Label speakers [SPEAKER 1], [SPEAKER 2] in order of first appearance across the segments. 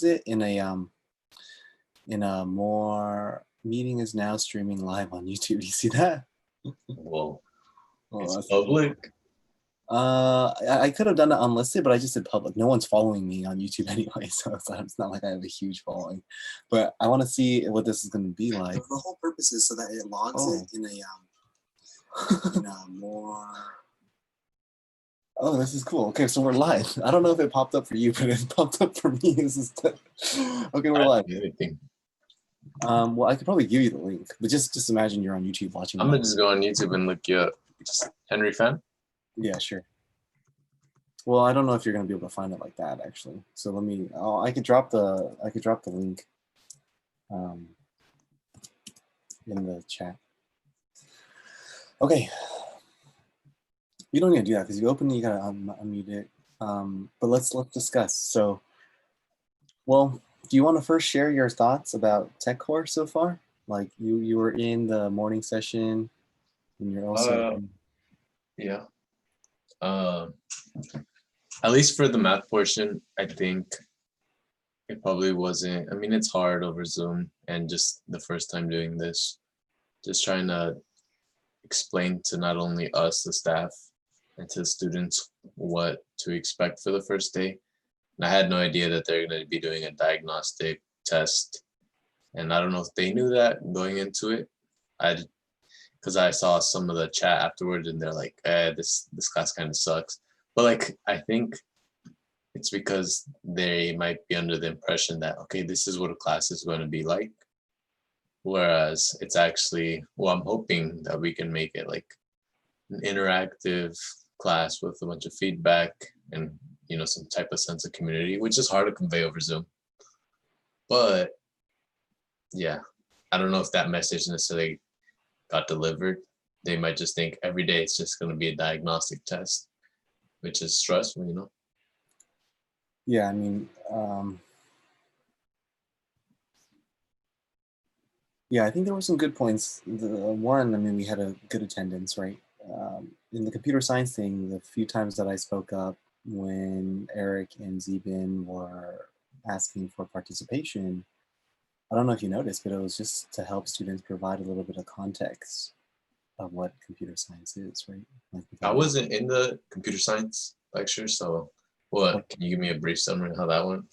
[SPEAKER 1] it in a more meeting is now streaming live on YouTube. Do you see that?
[SPEAKER 2] Whoa,
[SPEAKER 1] Oh,
[SPEAKER 2] it's
[SPEAKER 1] that's
[SPEAKER 2] public.
[SPEAKER 1] I could have done it unlisted, but I just did public. No one's following me on YouTube anyway, so it's not like I have a huge following. But I want to see what this is going to be like. The whole purpose is so that it logs it in a more. Oh, this is cool. Okay, so we're live. I don't know if it popped up for you, but it popped up for me. This is okay. We're live.
[SPEAKER 2] Anything.
[SPEAKER 1] Well, I could probably give you the link, but just imagine you're on YouTube watching.
[SPEAKER 2] I'm gonna just go on YouTube and look you up. Just Henry Fan.
[SPEAKER 1] Yeah, sure. Well, I don't know if you're gonna be able to find it like that, actually. So let me. Oh, I could drop the link in the chat. Okay. You don't need to do that because you open it, you gotta unmute it. But let's discuss. So, well, do you want to first share your thoughts about TechCore so far? Like you were in the morning session, and you're also.
[SPEAKER 2] Yeah. At least for the math portion, I think it probably wasn't. I mean, it's hard over Zoom and just the first time doing this, just trying to explain to not only us, the staff, and to the students what to expect for the first day. And I had no idea that they're going to be doing a diagnostic test. And I don't know if they knew that going into it. Because I saw some of the chat afterwards and they're like, this class kind of sucks. But like, I think it's because they might be under the impression that, okay, this is what a class is going to be like. Whereas it's actually, well, I'm hoping that we can make it like an interactive class with a bunch of feedback and, you know, some type of sense of community, which is hard to convey over Zoom. But yeah, I don't know if that message necessarily got delivered. They might just think every day it's just going to be a diagnostic test, which is stressful, you know?
[SPEAKER 1] Yeah, I mean, yeah, I think there were some good points. One, I mean, we had a good attendance, right? In the computer science thing, the few times that I spoke up when Eric and Zebin were asking for participation, I don't know if you noticed, but it was just to help students provide a little bit of context of what computer science is, right? Like
[SPEAKER 2] I wasn't in the computer science lecture, so what? Can you give me a brief summary of how that went?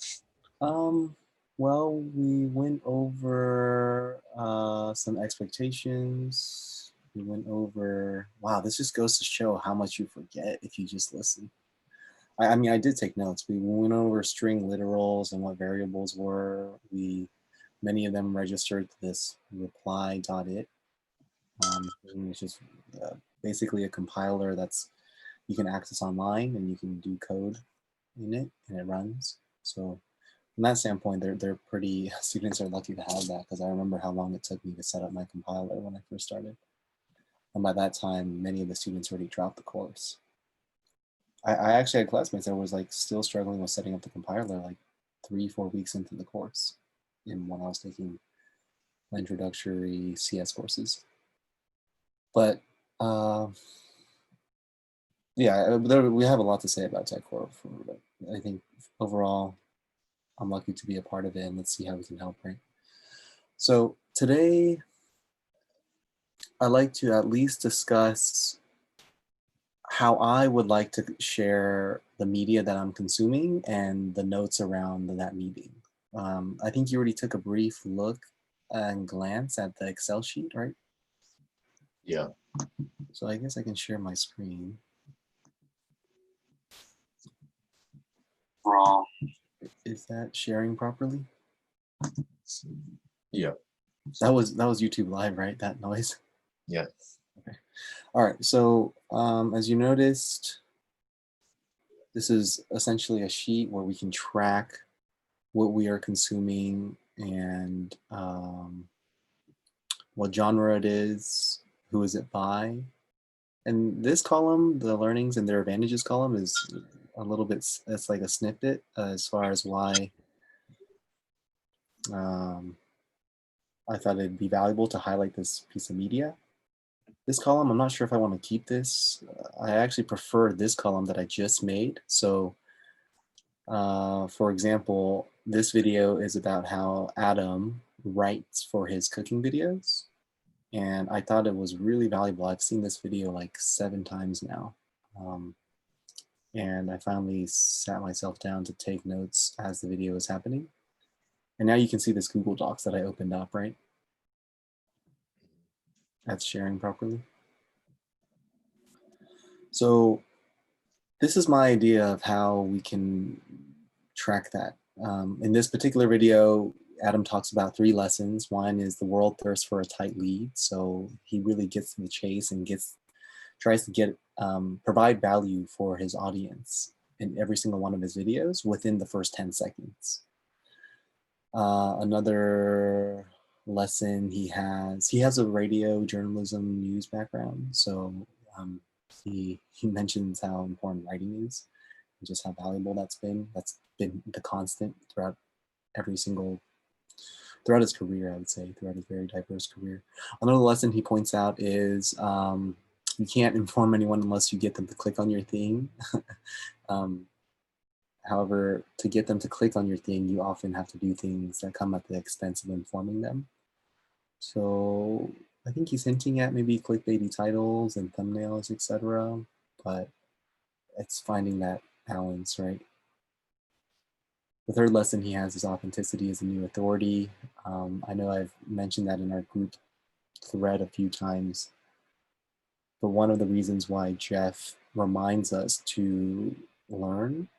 [SPEAKER 1] Well, we went over some expectations. We went over, wow, this just goes to show how much you forget if you just listen. I mean, I did take notes. We went over string literals and what variables were. Many of them registered this reply.it, which is basically a compiler that's you can access online and you can do code in it and it runs. So from that standpoint, they're pretty, students are lucky to have that because I remember how long it took me to set up my compiler when I first started. And by that time, many of the students already dropped the course. I actually had classmates that was like still struggling with setting up the compiler like 3-4 weeks into the course when I was taking my introductory CS courses. But yeah, we have a lot to say about TechCore. I think overall, I'm lucky to be a part of it, and let's see how we can help, right? So today, I'd like to at least discuss how I would like to share the media that I'm consuming and the notes around that meeting. I think you already took a brief look and glance at the Excel sheet, right?
[SPEAKER 2] Yeah.
[SPEAKER 1] So I guess I can share my screen. Wrong. Is that sharing properly?
[SPEAKER 2] Yeah.
[SPEAKER 1] That was YouTube Live, right? That noise?
[SPEAKER 2] Yeah.
[SPEAKER 1] Okay. All right. So as you noticed, this is essentially a sheet where we can track what we are consuming and what genre it is, who is it by. And this column, the learnings and their advantages column, is a little bit, it's like a snippet as far as why I thought it'd be valuable to highlight this piece of media. This column, I'm not sure if I want to keep this. I actually prefer this column that I just made. So for example, this video is about how Adam writes for his cooking videos. And I thought it was really valuable. I've seen this video like 7 times now. Um, and I finally sat myself down to take notes as the video was happening. And now you can see this Google Docs that I opened up, right? That's sharing properly. So this is my idea of how we can track that. In this particular video, Adam talks about 3 lessons. One is the world thirsts for a tight lead. So he really gets to the chase and tries to get provide value for his audience in every single one of his videos within the first 10 seconds. Another lesson he has a radio journalism news background. So he mentions how important writing is and just how valuable that's been. That's been the constant throughout his career, I would say, throughout his very diverse career. Another lesson he points out is you can't inform anyone unless you get them to click on your thing. However, to get them to click on your thing, you often have to do things that come at the expense of informing them. So I think he's hinting at maybe clickbaity titles and thumbnails, etc. But it's finding that balance, right? The third lesson he has is authenticity is the new authority. I know I've mentioned that in our group thread a few times, but one of the reasons why Jeff reminds us to learn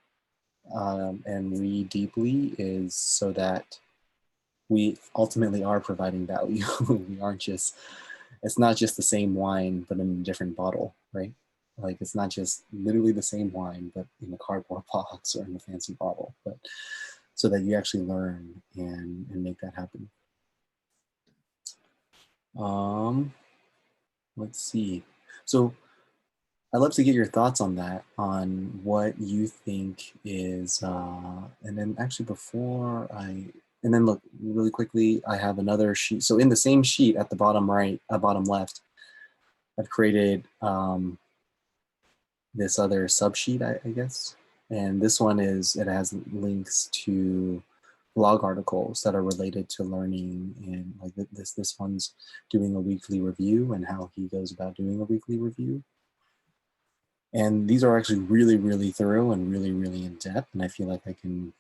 [SPEAKER 1] and read deeply is so that we ultimately are providing value. We aren't just, it's not just the same wine, but in a different bottle, right? Like it's not just literally the same wine, but in a cardboard box or in a fancy bottle, but so that you actually learn and make that happen. Let's see. So I'd love to get your thoughts on that, on what you think is, and then actually and then look really quickly, I have another sheet. So in the same sheet at the bottom right, bottom left, I've created this other subsheet, I guess. And this one it has links to blog articles that are related to learning, and like this one's doing a weekly review and how he goes about doing a weekly review. And these are actually really, really thorough and really, really in depth. And I feel like I can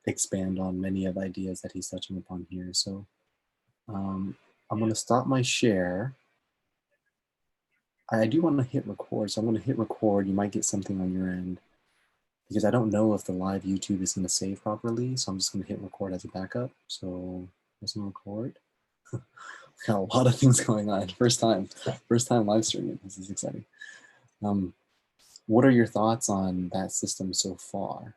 [SPEAKER 1] expand on many of the ideas that he's touching upon here. So I'm going to stop my share. I do want to hit record. So I'm going to hit record. You might get something on your end because I don't know if the live YouTube is going to save properly. So I'm just going to hit record as a backup. So press and record. Got a lot of things going on. First time live streaming. This is exciting. What are your thoughts on that system so far?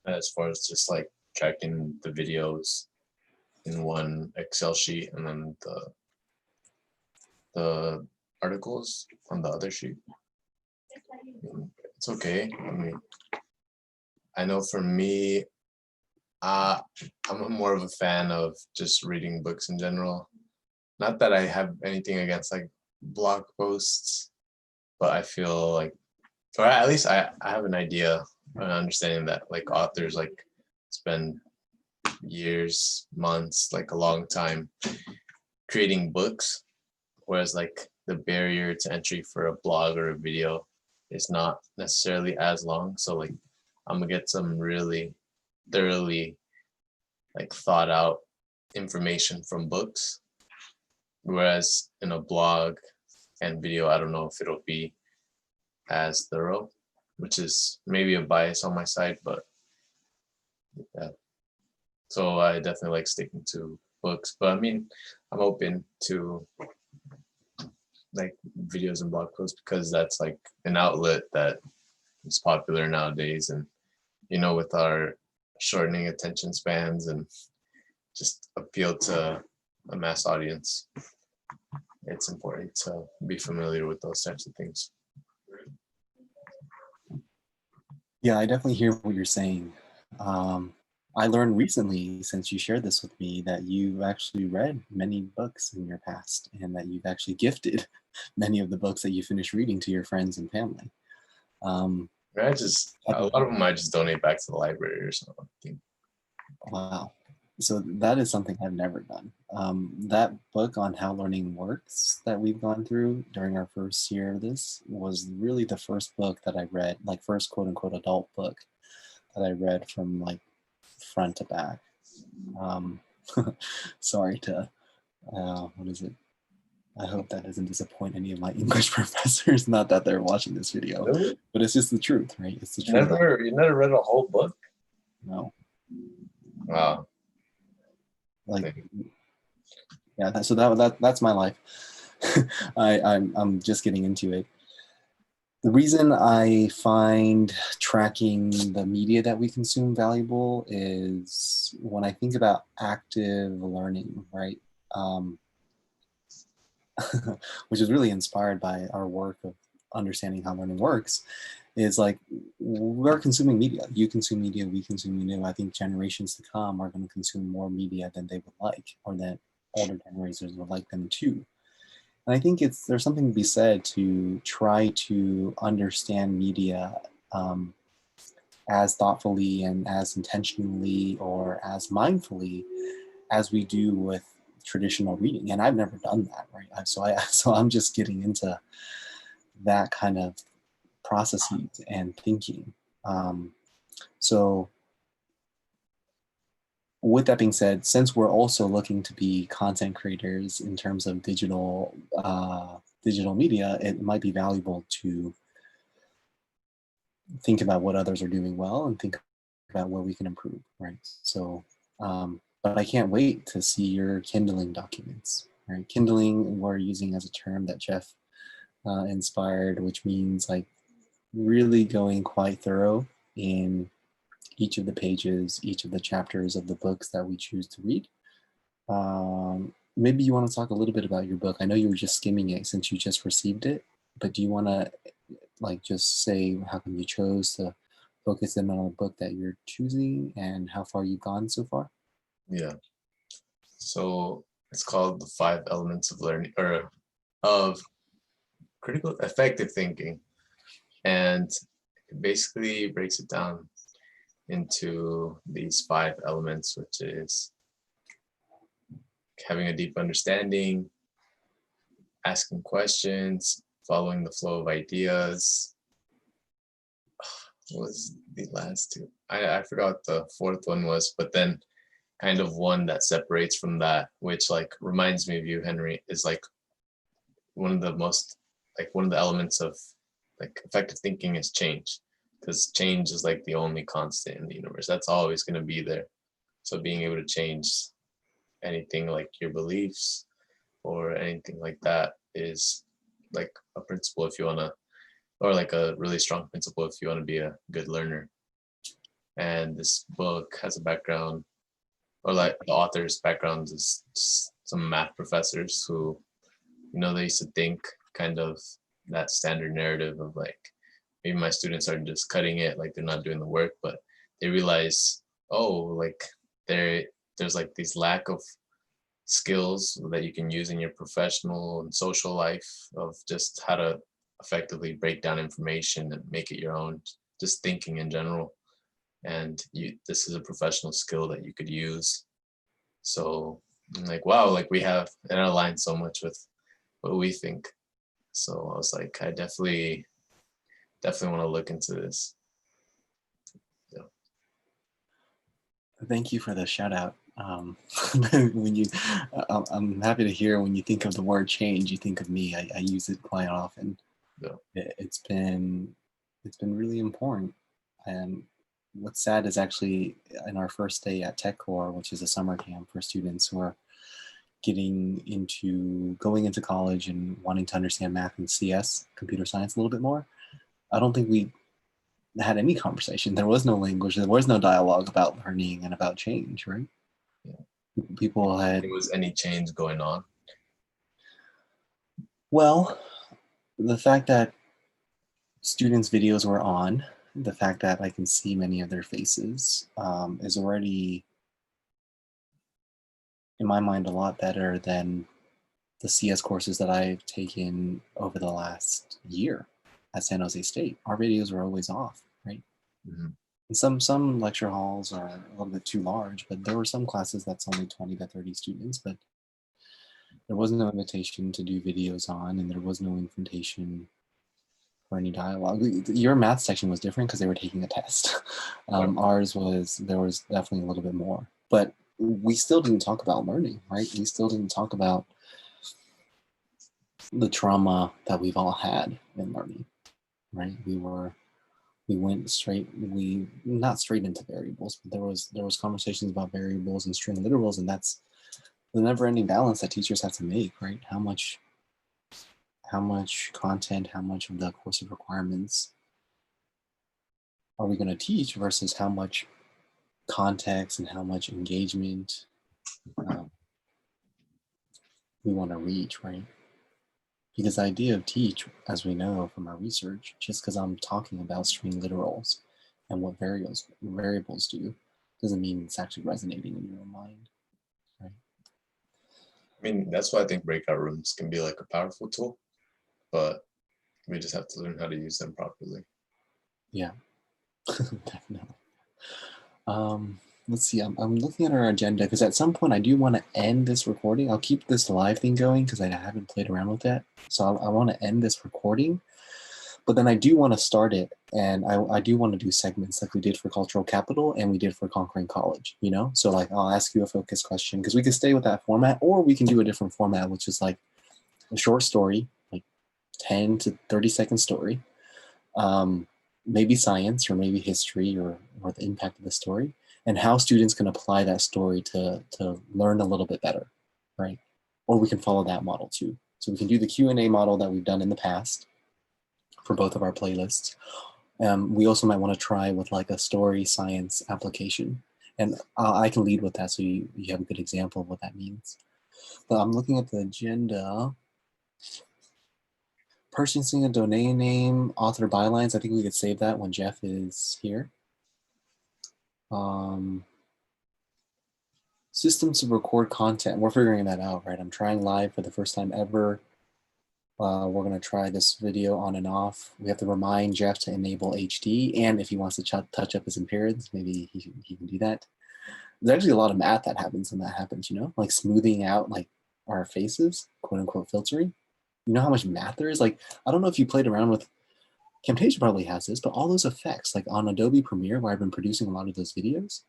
[SPEAKER 2] As far as just like tracking the videos in one Excel sheet and then the articles on the other sheet. It's okay. I mean, I know for me, I'm more of a fan of just reading books in general. Not that I have anything against like blog posts, but I feel like, or at least I have an idea, an understanding that like authors like spend years, months, like a long time creating books, whereas like the barrier to entry for a blog or a video is not necessarily as long. So like I'm gonna get some really thoroughly like thought out information from books, whereas in a blog and video, I don't know if it'll be as thorough, which is maybe a bias on my side, but yeah. So I definitely like sticking to books, but I mean, I'm open to like videos and blog posts because that's like an outlet that is popular nowadays. And, you know, with our shortening attention spans and just appeal to a mass audience, it's important to be familiar with those types of things.
[SPEAKER 1] Yeah, I definitely hear what you're saying. I learned recently, since you shared this with me, that you've actually read many books in your past and that you've actually gifted many of the books that you finished reading to your friends and family.
[SPEAKER 2] A lot of them I just donate back to the library or something.
[SPEAKER 1] Wow. So that is something I've never done. That book on how learning works that we've gone through during our first year of this was really the first book that I read, like first quote unquote adult book that I read from like front to back. Um, sorry to, what is it? I hope that doesn't disappoint any of my English professors. Not that they're watching this video,
[SPEAKER 2] Really?
[SPEAKER 1] but it's just the truth, right? It's the truth.
[SPEAKER 2] You never read a whole book?
[SPEAKER 1] No,
[SPEAKER 2] Wow.
[SPEAKER 1] like,
[SPEAKER 2] Like,
[SPEAKER 1] yeah. That's my life. I'm just getting into it. The reason I find tracking the media that we consume valuable is when I think about active learning, right? Um, which is really inspired by our work of understanding how learning works, is like we're consuming media. You consume media, we consume media. I think generations to come are going to consume more media than they would like, or that older generations would like them to. And I think there's something to be said to try to understand media um, as thoughtfully and as intentionally or as mindfully as we do with traditional reading. And I've never done that, right? So I'm just getting into that kind of processes and thinking. Um, so with that being said, since we're also looking to be content creators in terms of digital media, it might be valuable to think about what others are doing well and think about where we can improve, right? So, but I can't wait to see your kindling documents, right? Kindling we're using as a term that Jeff inspired, which means like really going quite thorough in each of the pages, each of the chapters of the books that we choose to read. Maybe you want to talk a little bit about your book. I know you were just skimming it since you just received it, but do you want to like just say how come you chose to focus in on a book that you're choosing and how far you've gone so far?
[SPEAKER 2] yeah. So it's called The Five Elements of Learning, or of Critical Effective Thinking. And it basically breaks it down into these five elements, which is having a deep understanding, asking questions, following the flow of ideas. What was the last two? I forgot what the fourth one was, but then kind of one that separates from that, which like reminds me of you, Henry, is like one of the most like one of the elements of like effective thinking is change, because change is like the only constant in the universe. That's always going to be there. So being able to change anything like your beliefs or anything like that is like a principle if you want to, or like a really strong principle if you want to be a good learner. And this book has a background, or like the author's background is some math professors who, they used to think kind of that standard narrative of like, maybe my students are just cutting it, like they're not doing the work, but they realize, oh, like there's like these lack of skills that you can use in your professional and social life of just how to effectively break down information and make it your own, just thinking in general. And this is a professional skill that you could use. So I'm like, wow, like we have, it aligns so much with what we think. So I was like, I definitely want to look into this. Yeah.
[SPEAKER 1] Thank you for the shout out. When you, I'm happy to hear when you think of the word change, you think of me. I use it quite often.
[SPEAKER 2] Yeah.
[SPEAKER 1] It's been really important. And what's sad is actually in our first day at TechCore, which is a summer camp for students who are going into college and wanting to understand math and CS, computer science, a little bit more. I don't think we had any conversation. There was no language. There was no dialogue about learning and about change, right?
[SPEAKER 2] Yeah.
[SPEAKER 1] People had,
[SPEAKER 2] There was any change going on.
[SPEAKER 1] well, the fact that students' videos were on, the fact that I can see many of their faces is already, in my mind, a lot better than the CS courses that I've taken over the last year at San Jose State. Our videos were always off, right?
[SPEAKER 2] Mhm.
[SPEAKER 1] And some lecture halls are a little bit too large, but there were some classes that's only 20 to 30 students, but there was no invitation to do videos on, and there was no invitation for any dialogue. Your math section was different because they were taking a test.
[SPEAKER 2] Or
[SPEAKER 1] Ours was, there was definitely a little bit more, but we still didn't talk about learning, right? We still didn't talk about the trauma that we've all had in learning, right? We went straight, we not straight into variables, but there was conversations about variables and string literals, and that's the never-ending balance that teachers have to make, right? How much content, how much of the course of requirements are we going to teach versus how much context and how much engagement um, we want to reach, right? Because the idea of teach, as we know from our research, just because I'm talking about string literals and what variables do, doesn't mean it's actually resonating in your mind, right?
[SPEAKER 2] I mean, that's why I think breakout rooms can be like a powerful tool, but we just have to learn how to use them properly.
[SPEAKER 1] Yeah, definitely. Um, let's see. I'm looking at our agenda because at some point I do want to end this recording. I'll keep this live thing going because I haven't played around with that. So I want to end this recording, but then I do want to start it, and I do want to do segments like we did for cultural capital and we did for conquering college. You know, so like I'll ask you a focus question because we can stay with that format, or we can do a different format, which is like a short story, like 10 to 30-second story. Um, maybe science or maybe history or the impact of the story and how students can apply that story to learn a little bit better, right? Or we can follow that model too. So we can do the Q&A model that we've done in the past for both of our playlists. We also might want to try with like a story science application. And I can lead with that so you have a good example of what that means. But I'm looking at the agenda. Purchasing a domain name, author bylines. I think we could save that when Jeff is here. Systems to record content. We're figuring that out, right? I'm trying live for the first time ever. We're going to try this video on and off. We have to remind Jeff to enable HD, and if he wants to touch up his appearance, maybe he can do that. There's actually a lot of math that happens when that happens, you know, like smoothing out like our faces, quote unquote filtering. You know how much math there is? Like, I don't know if you played around with Camtasia probably has this, but all those effects, like on Adobe Premiere, where I've been producing a lot of those videos,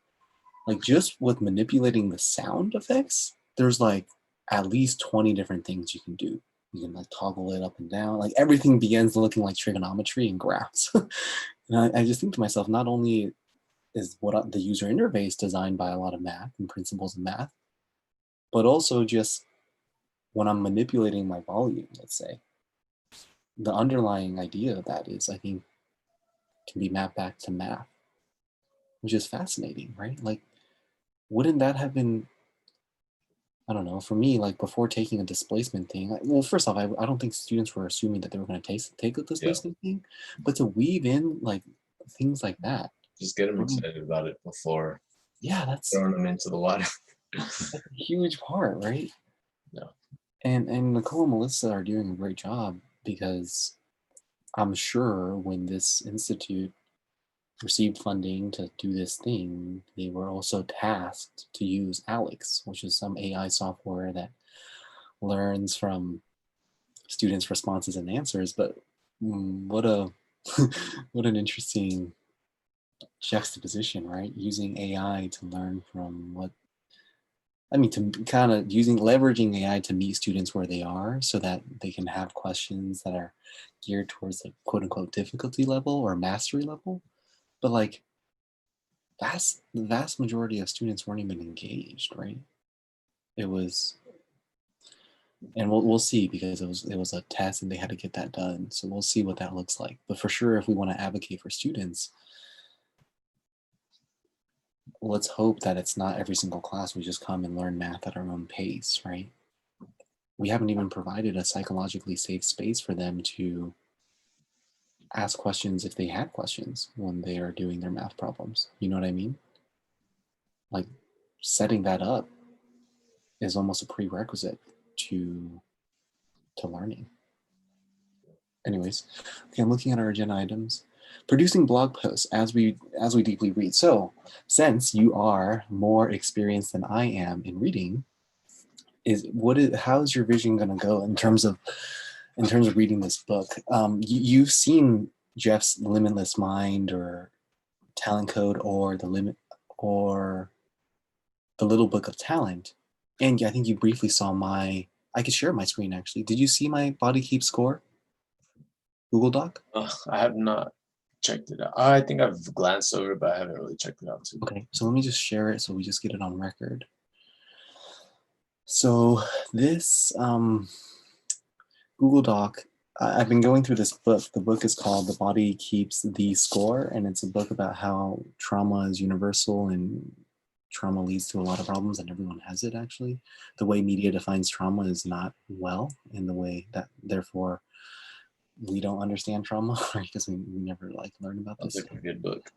[SPEAKER 1] like just with manipulating the sound effects, there's like at least 20 different things you can do. You can like toggle it up and down. Like everything begins looking like trigonometry and graphs. And I just think to myself, not only is what the user interface designed by a lot of math and principles of math, but also just when I'm manipulating my volume, let's say, the underlying idea of that is, I think, can be mapped back to math, which is fascinating, right? Like, wouldn't that have been, I don't know, for me, like before taking a displacement thing, like, well, first off, I don't think students were assuming that they were going to take a
[SPEAKER 2] Yeah,
[SPEAKER 1] displacement thing, but to weave in like things like that,
[SPEAKER 2] just get them
[SPEAKER 1] um,
[SPEAKER 2] excited about it before
[SPEAKER 1] yeah, that's
[SPEAKER 2] throwing them into the water.
[SPEAKER 1] a huge part, right?
[SPEAKER 2] No,
[SPEAKER 1] And Nicole and Melissa are doing a great job because I'm sure when this institute received funding to do this thing, they were also tasked to use Alex, which is some AI software that learns from students' responses and answers. But what a what an interesting juxtaposition, right? Using AI to learn from what I mean, to kind of leveraging AI to meet students where they are so that they can have questions that are geared towards the quote unquote difficulty level or mastery level. But like the vast majority of students weren't even engaged, right? It was, and we'll see because it was a test and they had to get that done. So we'll see what that looks like. But for sure, if we want to advocate for students, let's hope that it's not every single class we just come and learn math at our own pace, right? We haven't even provided a psychologically safe space for them to ask questions if they have questions when they are doing their math problems. You know what I mean? Like setting that up is almost a prerequisite to learning. Anyways, okay, I'm looking at our agenda items. producing blog posts as we deeply read. So, since you are more experienced than I am in reading, how's your vision going to go in terms of reading this book? You've seen Jeff's Limitless Mind or Talent Code or or the Little Book of Talent, and I think you briefly saw my. I could share my screen actually. Did you see my Body Keep Score Google Doc?
[SPEAKER 2] I have not checked it out. I think I've glanced over, but I haven't really checked it out too.
[SPEAKER 1] Okay, so let me just share it so we just get it on record. So this Google Doc, I've been going through this book. The book is called The Body Keeps the Score, and it's a book about how trauma is universal and trauma leads to a lot of problems and everyone has it actually. The way media defines trauma is not well in the way that therefore we don't understand trauma, right? Because we never learn about
[SPEAKER 2] Sounds
[SPEAKER 1] this.
[SPEAKER 2] like a good book.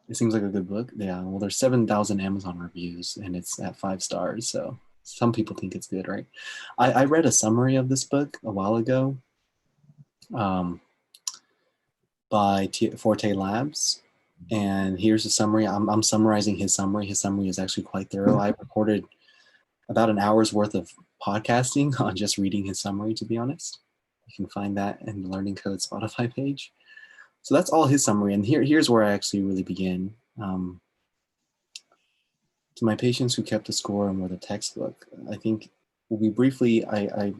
[SPEAKER 1] It seems like a good book. Yeah, well, there's 7,000 Amazon reviews and it's at 5 stars. So some people think it's good, right? I read a summary of this book a while ago by Forte Labs. And here's a summary. I'm summarizing his summary. His summary is actually quite thorough. I recorded about an hour's worth of podcasting on just reading his summary, to be honest. You can find that in the Learning Code Spotify page. So that's all his summary. And here's where I actually really begin. To my patients who kept the score and were the textbook, I think I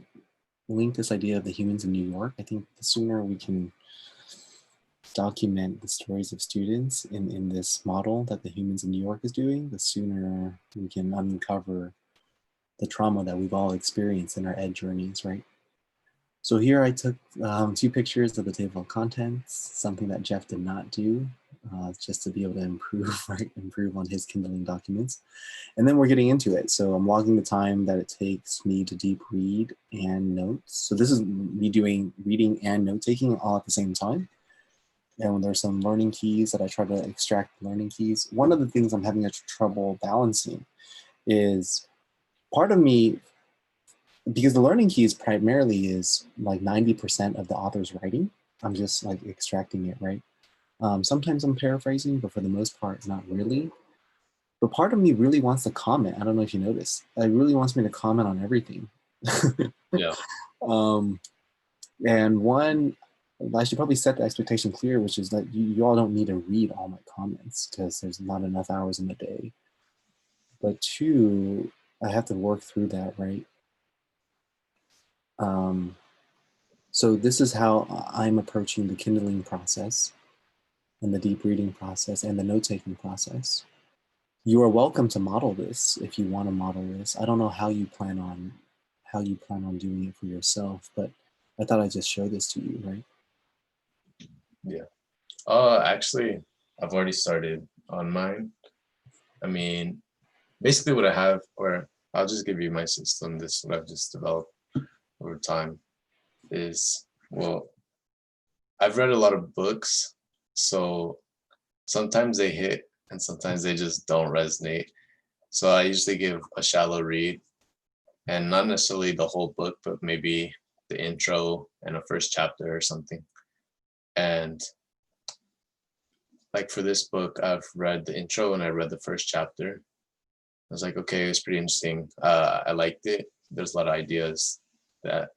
[SPEAKER 1] link this idea of the humans in New York. I think the sooner we can document the stories of students in this model that the humans in New York is doing, the sooner we can uncover the trauma that we've all experienced in our ed journeys, right? So here I took 2 pictures of the table of contents, something that Jeff did not do, just to be able to improve, right? Improve on his Kindling documents. And then we're getting into it. So I'm logging the time that it takes me to deep read and notes. So this is me doing reading and note taking all at the same time. And there's some learning keys that I try to extract learning keys. One of the things I'm having trouble balancing is part of me, because the learning keys primarily is like 90% of the author's writing. I'm just like extracting it, right? Sometimes I'm paraphrasing, but for the most part, not really. But part of me really wants to comment. I don't know if you noticed. It really wants me to comment on everything.
[SPEAKER 2] Yeah.
[SPEAKER 1] And one, I should probably set the expectation clear, which is that you all don't need to read all my comments because there's not enough hours in the day. But 2, I have to work through that, right? So this is how I'm approaching the Kindling process and the deep reading process and the note-taking process. You are welcome to model this if you want to model this. I don't know how you plan on doing it for yourself, but I thought I'd just show this to you, right?
[SPEAKER 2] Yeah. Actually, I've already started on mine. I mean, basically what I have, or I'll just give you my system. This what I've just developed over time is, well, I've read a lot of books, so sometimes they hit and sometimes they just don't resonate. So I usually give a shallow read and not necessarily the whole book, but maybe the intro and a first chapter or something. And like for this book, I've read the intro and I read the first chapter. I was like, okay, it's pretty interesting. I liked it. There's a lot of ideas that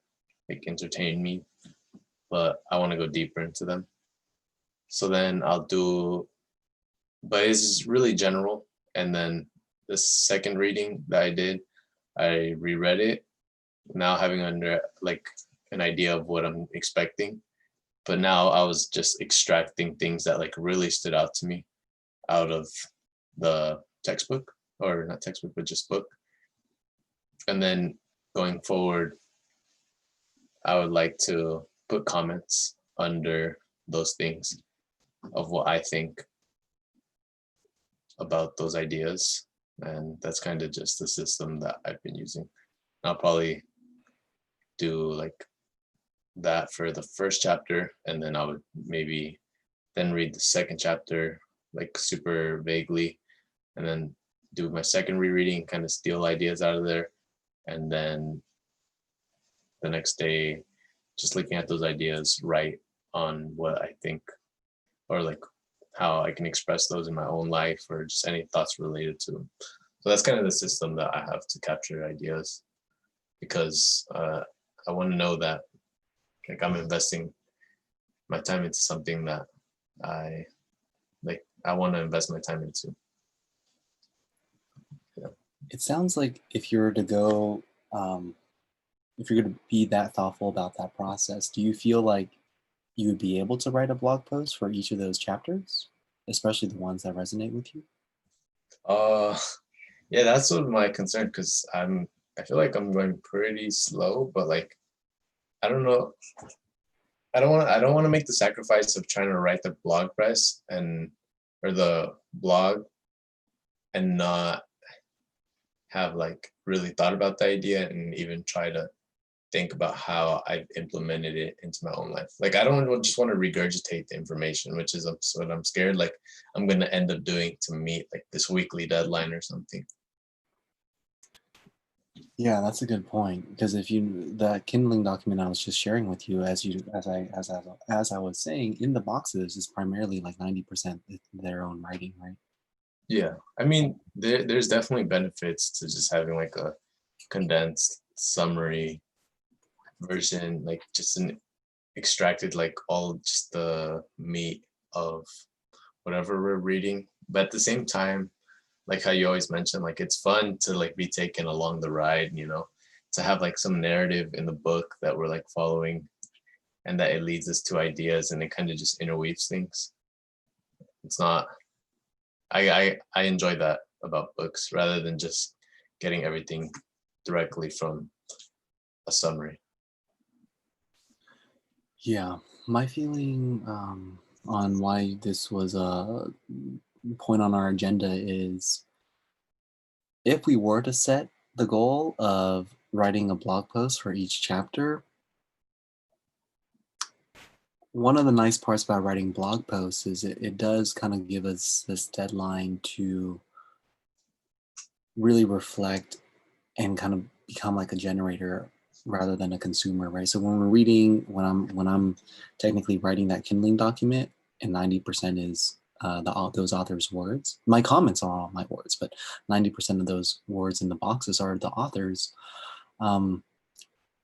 [SPEAKER 2] like entertain me, but I want to go deeper into them. So then I'll do, but it's really general. And then the second reading that I did, I reread it, now having under like an idea of what I'm expecting. But now I was just extracting things that like really stood out to me out of the textbook, or not textbook, but just book. And then going forward, I would like to put comments under those things of what I think about those ideas. And that's kind of just the system that I've been using. I'll probably do like that for the first chapter, and then I would maybe then read the second chapter like super vaguely, and then do my second rereading, kind of steal ideas out of there, and then the next day just looking at those ideas, write on what I think or like how I can express those in my own life or just any thoughts related to them. So that's kind of the system that I have to capture ideas because I want to know that like I'm investing my time into something that I like. I want to invest my time into. Yeah.
[SPEAKER 1] It sounds like if you were to go, if you're going to be that thoughtful about that process, do you feel like you would be able to write a blog post for each of those chapters, especially the ones that resonate with you?
[SPEAKER 2] Uh, yeah, that's what my concern because I feel like I'm going pretty slow, but like I don't know. I don't want to make the sacrifice of trying to write the blog press and or the blog and not have like really thought about the idea and even try to think about how I've implemented it into my own life. Like I don't just want to regurgitate the information, which is what I'm scared like I'm gonna end up doing to meet like this weekly deadline or something.
[SPEAKER 1] Yeah, that's a good point. Because if you the kindling document I was just sharing with you, as I was saying, in the boxes is primarily like 90% their own writing, right?
[SPEAKER 2] Yeah, I mean there's definitely benefits to just having like a condensed summary version, like just an extracted like all just the meat of whatever we're reading. But at the same time, like how you always mention, like it's fun to like be taken along the ride, you know, to have like some narrative in the book that we're like following and that it leads us to ideas and it kind of just interweaves things. It's not I enjoy that about books rather than just getting everything directly from a summary.
[SPEAKER 1] Yeah, my feeling on why this was a point on our agenda is if we were to set the goal of writing a blog post for each chapter, one of the nice parts about writing blog posts is it does kind of give us this deadline to really reflect and kind of become like a generator rather than a consumer, right? So when we're reading, when I'm technically writing that kindling document, and 90% is those authors' words. My comments are all my words, but 90% of those words in the boxes are the authors. Um,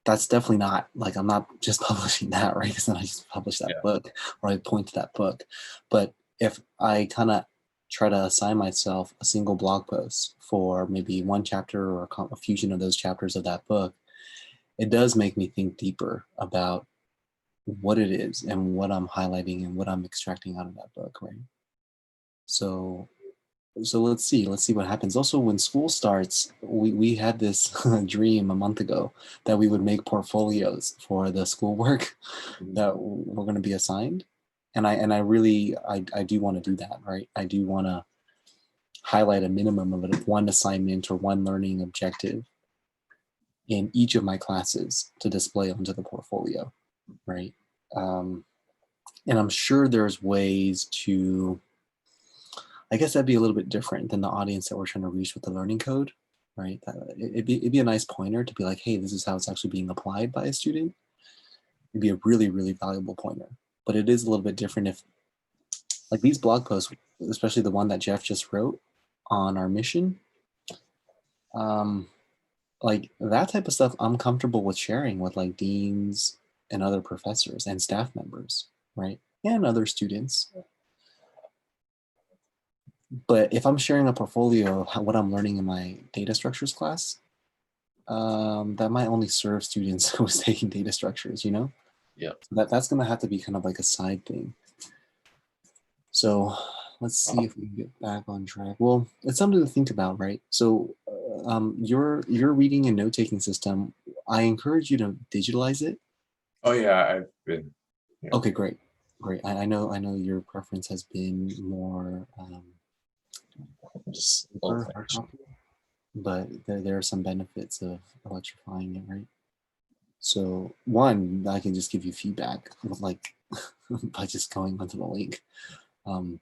[SPEAKER 1] that's definitely not like I'm not just publishing that, right? Because then I just publish that
[SPEAKER 2] Yeah.
[SPEAKER 1] book or I point to that book. But if I kind of try to assign myself a single blog post for maybe one chapter or a fusion of those chapters of that book, it does make me think deeper about what it is and what I'm highlighting and what I'm extracting out of that book, right? So let's see what happens. Also, when school starts, we had this dream a month ago that we would make portfolios for the schoolwork
[SPEAKER 2] Mhm.
[SPEAKER 1] that we're going to be assigned, and I really I do want to do that, right? I do want to highlight a minimum of one assignment or one learning objective in each of my classes to display onto the portfolio, right? Um, and I'm sure there's ways to, I guess that'd be a little bit different than the audience that we're trying to reach with the learning code, right? It'd be a nice pointer to be like, hey, this is how it's actually being applied by a student. It'd be a really, really valuable pointer. But it is a little bit different if, like these blog posts, especially the one that Jeff just wrote on our mission, um, like that type of stuff I'm comfortable with sharing with like deans and other professors and staff members, right? And other students. But if I'm sharing a portfolio of what I'm learning in my data structures class, that might only serve students who's taking data structures, you know?
[SPEAKER 2] Yeah.
[SPEAKER 1] That's gonna have to be kind of like a side thing. So let's see if we can get back on track. Well, it's something to think about, right? So your reading and note-taking system, I encourage you to digitalize it.
[SPEAKER 2] Oh yeah, I've been. Yeah.
[SPEAKER 1] Okay, great, great. I know your preference has been more
[SPEAKER 2] Just old
[SPEAKER 1] paper, hard
[SPEAKER 2] fashioned.
[SPEAKER 1] copy, but there are some benefits of electrifying it, right? So one, I can just give you feedback with like by just going onto the link. Um,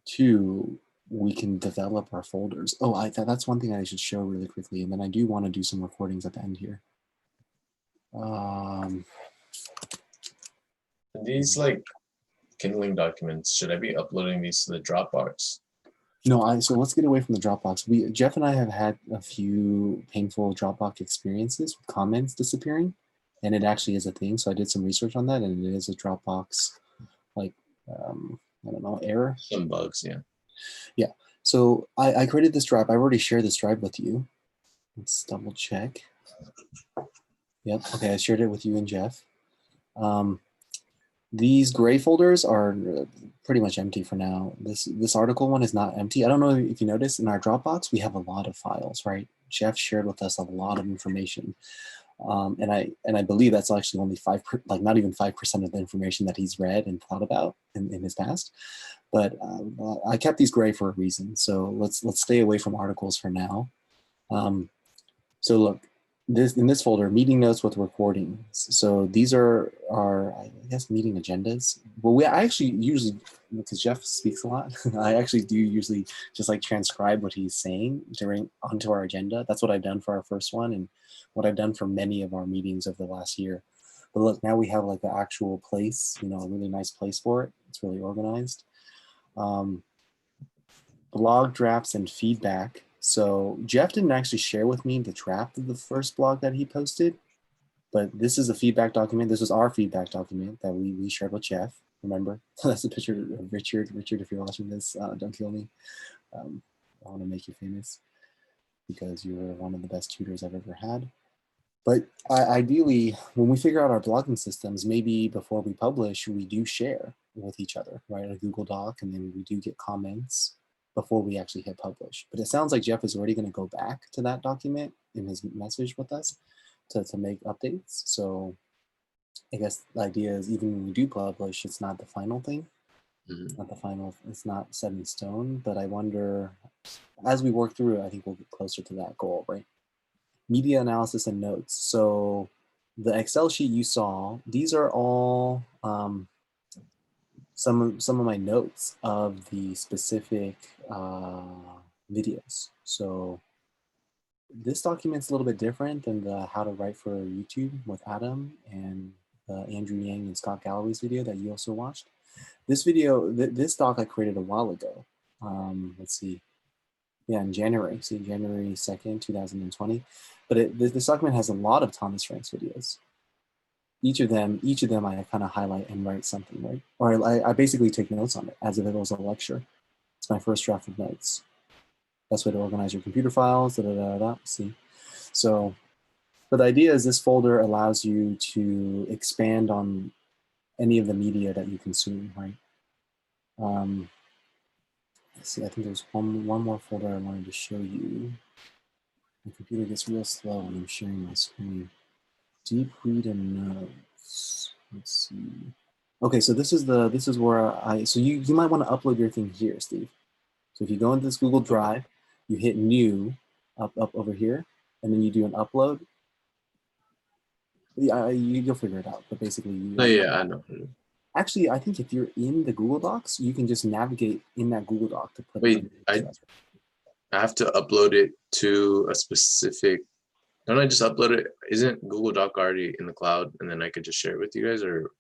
[SPEAKER 1] Two, we can develop our folders. Oh, that's one thing I should show really quickly, and then I do want to do some recordings at the end here. Um,
[SPEAKER 2] And these like Kindling documents, should I be uploading these to the Dropbox?
[SPEAKER 1] No, so let's get away from the Dropbox. Jeff and I have had a few painful Dropbox experiences with comments disappearing, and it actually is a thing. So I did some research on that, and it is a Dropbox, like, I don't know, error.
[SPEAKER 2] Some bugs, yeah.
[SPEAKER 1] Yeah. So I created this drive. I've already shared this drive with you. Let's double check. Yep. Okay, I shared it with you and Jeff. These gray folders are pretty much empty for now. This article one is not empty. I don't know if you noticed in our Dropbox, we have a lot of files, right? Jeff shared with us a lot of information. And I believe that's actually only like not even 5% of the information that he's read and thought about in his past. But I kept these gray for a reason. So let's stay away from articles for now. So look, in this folder, meeting notes with recordings. So these are I guess meeting agendas. Well, I actually usually, because Jeff speaks a lot, I actually do usually just like transcribe what he's saying onto our agenda. That's what I've done for our first one and what I've done for many of our meetings over the last year. But look, now we have like the actual place, a really nice place for it. It's really organized. Blog drafts and feedback. So Jeff didn't actually share with me the draft of the first blog that he posted, but this is a feedback document. This was our feedback document that we shared with Jeff. Remember, that's a picture of Richard. Richard, if you're watching this, don't kill me. I want to make you famous because you're one of the best tutors I've ever had. But ideally, when we figure out our blogging systems, maybe before we publish, we do share with each other, right? A Google Doc, and then we do get comments before we actually hit publish. But it sounds like Jeff is already going to go back to that document in his message with us to make updates. So I guess the idea is even when we do publish, it's not the final thing. It's not the final, it's not set in stone. But I wonder, as we work through it, I think we'll get closer to that goal, right? Media analysis and notes. So the Excel sheet you saw, these are all some of my notes of the specific videos. So this document's a little bit different than the how to write for YouTube with Adam and Andrew Yang and Scott Galloway's video that you also watched. This video, this doc I created a while ago. Let's see. Yeah, in January, see January 2nd, 2020. But this document has a lot of Thomas Frank's videos. Each of them I kind of highlight and write something, right? Or I basically take notes on it as if it was a lecture. It's my first draft of notes. Best way to organize your computer files, see. So, but the idea is this folder allows you to expand on any of the media that you consume, right? Let's see, I think there's one more folder I wanted to show you. My computer gets real slow when I'm sharing my screen. Deep read and notes. Let's see. Okay, so this is where so you might want to upload your thing here, Steve. So if you go into this Google Drive, you hit new up over here, and then you do an upload. Yeah, you'll figure it out. But basically,
[SPEAKER 2] Oh yeah, I know.
[SPEAKER 1] Actually, I think if you're in the Google Docs, you can just navigate in that Google Doc to put
[SPEAKER 2] Wait,
[SPEAKER 1] it in.
[SPEAKER 2] I have to upload it to a specific. Don't I just upload it? Isn't Google Doc already in the cloud, and then I could just share it with you guys, or?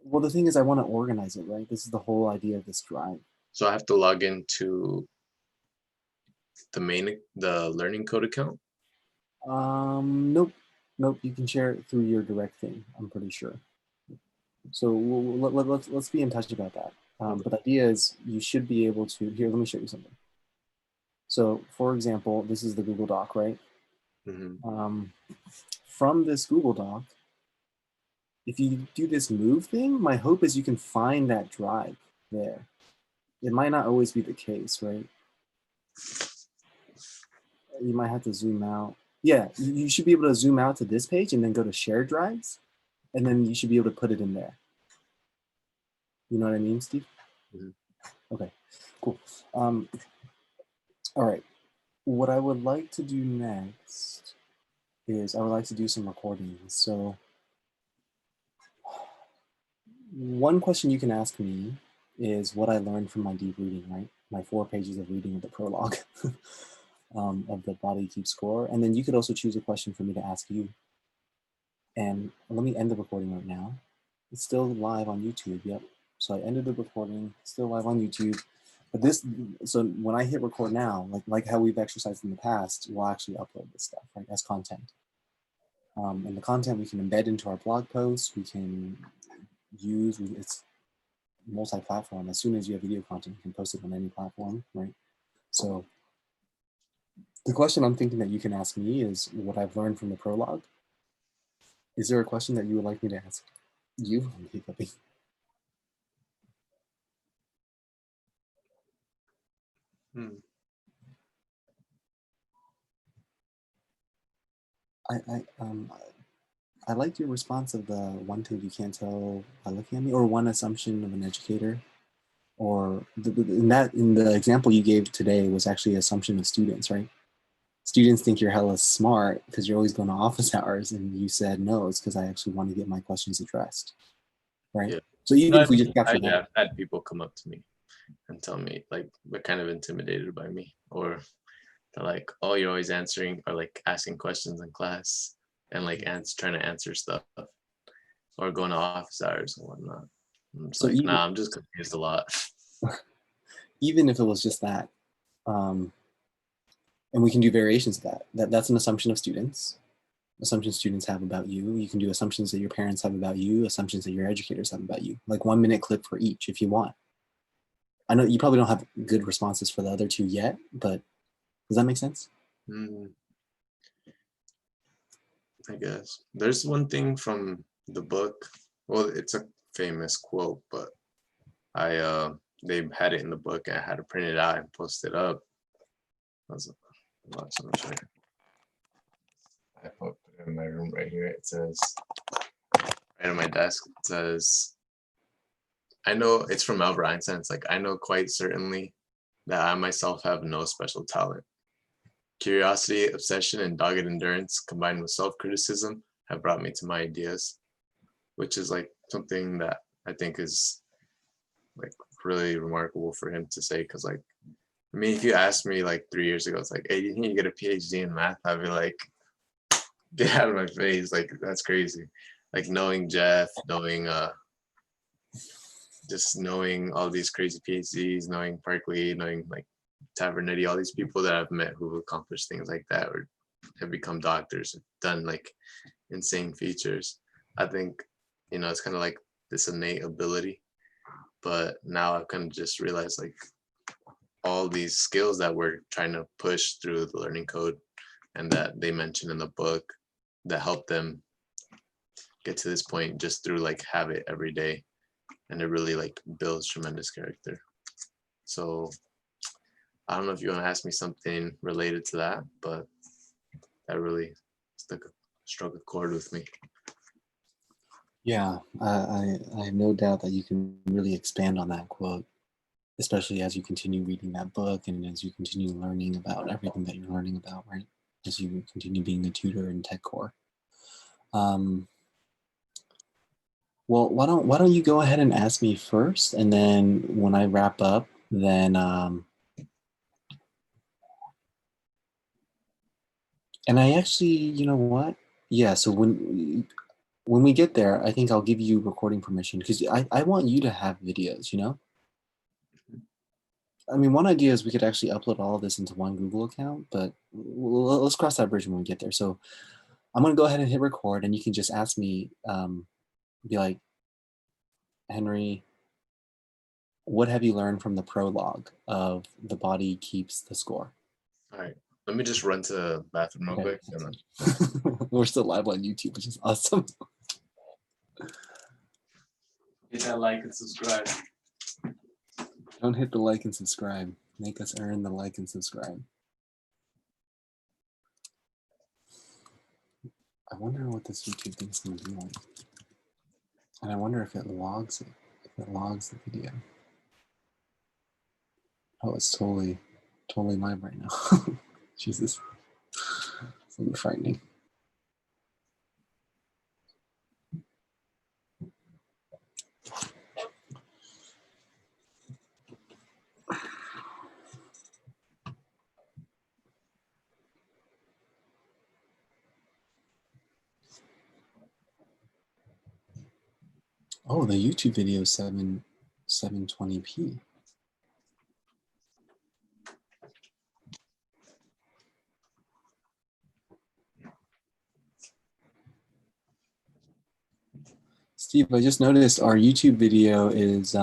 [SPEAKER 1] Well, the thing is, I want to organize it, right? This is the whole idea of this drive.
[SPEAKER 2] So I have to log into the learning code account.
[SPEAKER 1] Nope. You can share it through your direct thing. I'm pretty sure. So let's be in touch about that.
[SPEAKER 2] Okay.
[SPEAKER 1] But the idea is you should be able to. Here, let me show you something. So, for example, this is the Google Doc, right? From this Google Doc, if you do this move thing, my hope is you can find that drive there. It might not always be the case, right? You might have to zoom out. Yeah, you should be able to zoom out to this page and then go to shared drives, and then you should be able to put it in there. You know what I mean, Steve? Okay, cool. All right. What I would like to do next is I would like to do some recordings. So one question you can ask me is what I learned from my deep reading, right? My 4 pages of reading of the prologue of the Body Keeps Score. And then you could also choose a question for me to ask you. And let me end the recording right now. It's still live on YouTube, yep. So I ended the recording, still live on YouTube. But this, so when I hit record now, like how we've exercised in the past, we'll actually upload this stuff, right, as content. And the content we can embed into our blog posts. We can use, it's multi-platform. As soon as you have video content, you can post it on any platform, right? So the question I'm thinking that you can ask me is what I've learned from the prologue. Is there a question that you would like me to ask you?
[SPEAKER 2] Hmm.
[SPEAKER 1] I liked your response of the one thing you can't tell by looking at me, or one assumption of an educator, or in the example you gave today was actually assumption of students, right? Students think you're hella smart because you're always going to office hours, and you said no, it's because I actually want to get my questions addressed, right?
[SPEAKER 2] Yeah.
[SPEAKER 1] So even
[SPEAKER 2] No,
[SPEAKER 1] if we just capture
[SPEAKER 2] yeah,
[SPEAKER 1] that,
[SPEAKER 2] I've had people come up to me and tell me like they're kind of intimidated by me, or they're like, "Oh, you're always answering or like asking questions in class and like trying to answer stuff or going to office hours and whatnot." I'm just
[SPEAKER 1] so
[SPEAKER 2] like, "Nah, I'm just confused a lot."
[SPEAKER 1] even if it was just that, um, and we can do variations of that's an assumption of students. Assumptions students have about you. You can do assumptions that your parents have about you, assumptions that your educators have about you, like 1 minute clip for each if you want. I know you probably don't have good responses for the other two yet, but does that make sense?
[SPEAKER 2] Mm, I guess there's one thing from the book. Well, it's a famous quote, but they had it in the book and I had to print it out and post it up. I was not so sure. I put it in my room right here. It says right on my desk. It says, "I know," it's from Albert Einstein. It's like, "I know quite certainly that I myself have no special talent. Curiosity, obsession, and dogged endurance, combined with self-criticism, have brought me to my ideas," which is like something that I think is like really remarkable for him to say. Because like, I mean, if you asked me like 3 years ago, it's like, "Hey, do you think you get a PhD in math?" I'd be like, "Get out of my face!" Like that's crazy. Like knowing Jeff, knowing just knowing all these crazy PhDs, knowing Parkley, knowing like Tavernetti, all these people that I've met who've accomplished things like that or have become doctors, have done like insane features. I think, it's kind of like this innate ability. But now I've kind of just realized like all these skills that we're trying to push through the learning code and that they mention in the book that help them get to this point just through like habit every day. And it really like builds tremendous character. So I don't know if you want to ask me something related to that, but that really struck a chord with me.
[SPEAKER 1] Yeah, I have no doubt that you can really expand on that quote, especially as you continue reading that book and as you continue learning about everything that you're learning about, right? As you continue being a tutor in TechCore. Well, why don't you go ahead and ask me first, and then when I wrap up, then and I actually, you know what? Yeah. So when we get there, I think I'll give you recording permission because I want you to have videos. I mean, one idea is we could actually upload all of this into one Google account, but let's cross that bridge when we get there. So I'm gonna go ahead and hit record, and you can just ask me, be like, Henry, what have you learned from the prologue of The Body Keeps the Score?
[SPEAKER 2] All right. Let me just run to the bathroom real
[SPEAKER 1] Okay.
[SPEAKER 2] quick. And then
[SPEAKER 1] We're still live on YouTube, which is awesome.
[SPEAKER 2] hit that like and subscribe.
[SPEAKER 1] Don't hit the like and subscribe. Make us earn the like and subscribe. I wonder what this YouTube thing's gonna be like. And I wonder if it logs it, if it logs the video. Oh, it's totally live right now. Jesus. It's gonna be frightening. Oh, the YouTube video is 7 720p. Steve, I just noticed our YouTube video is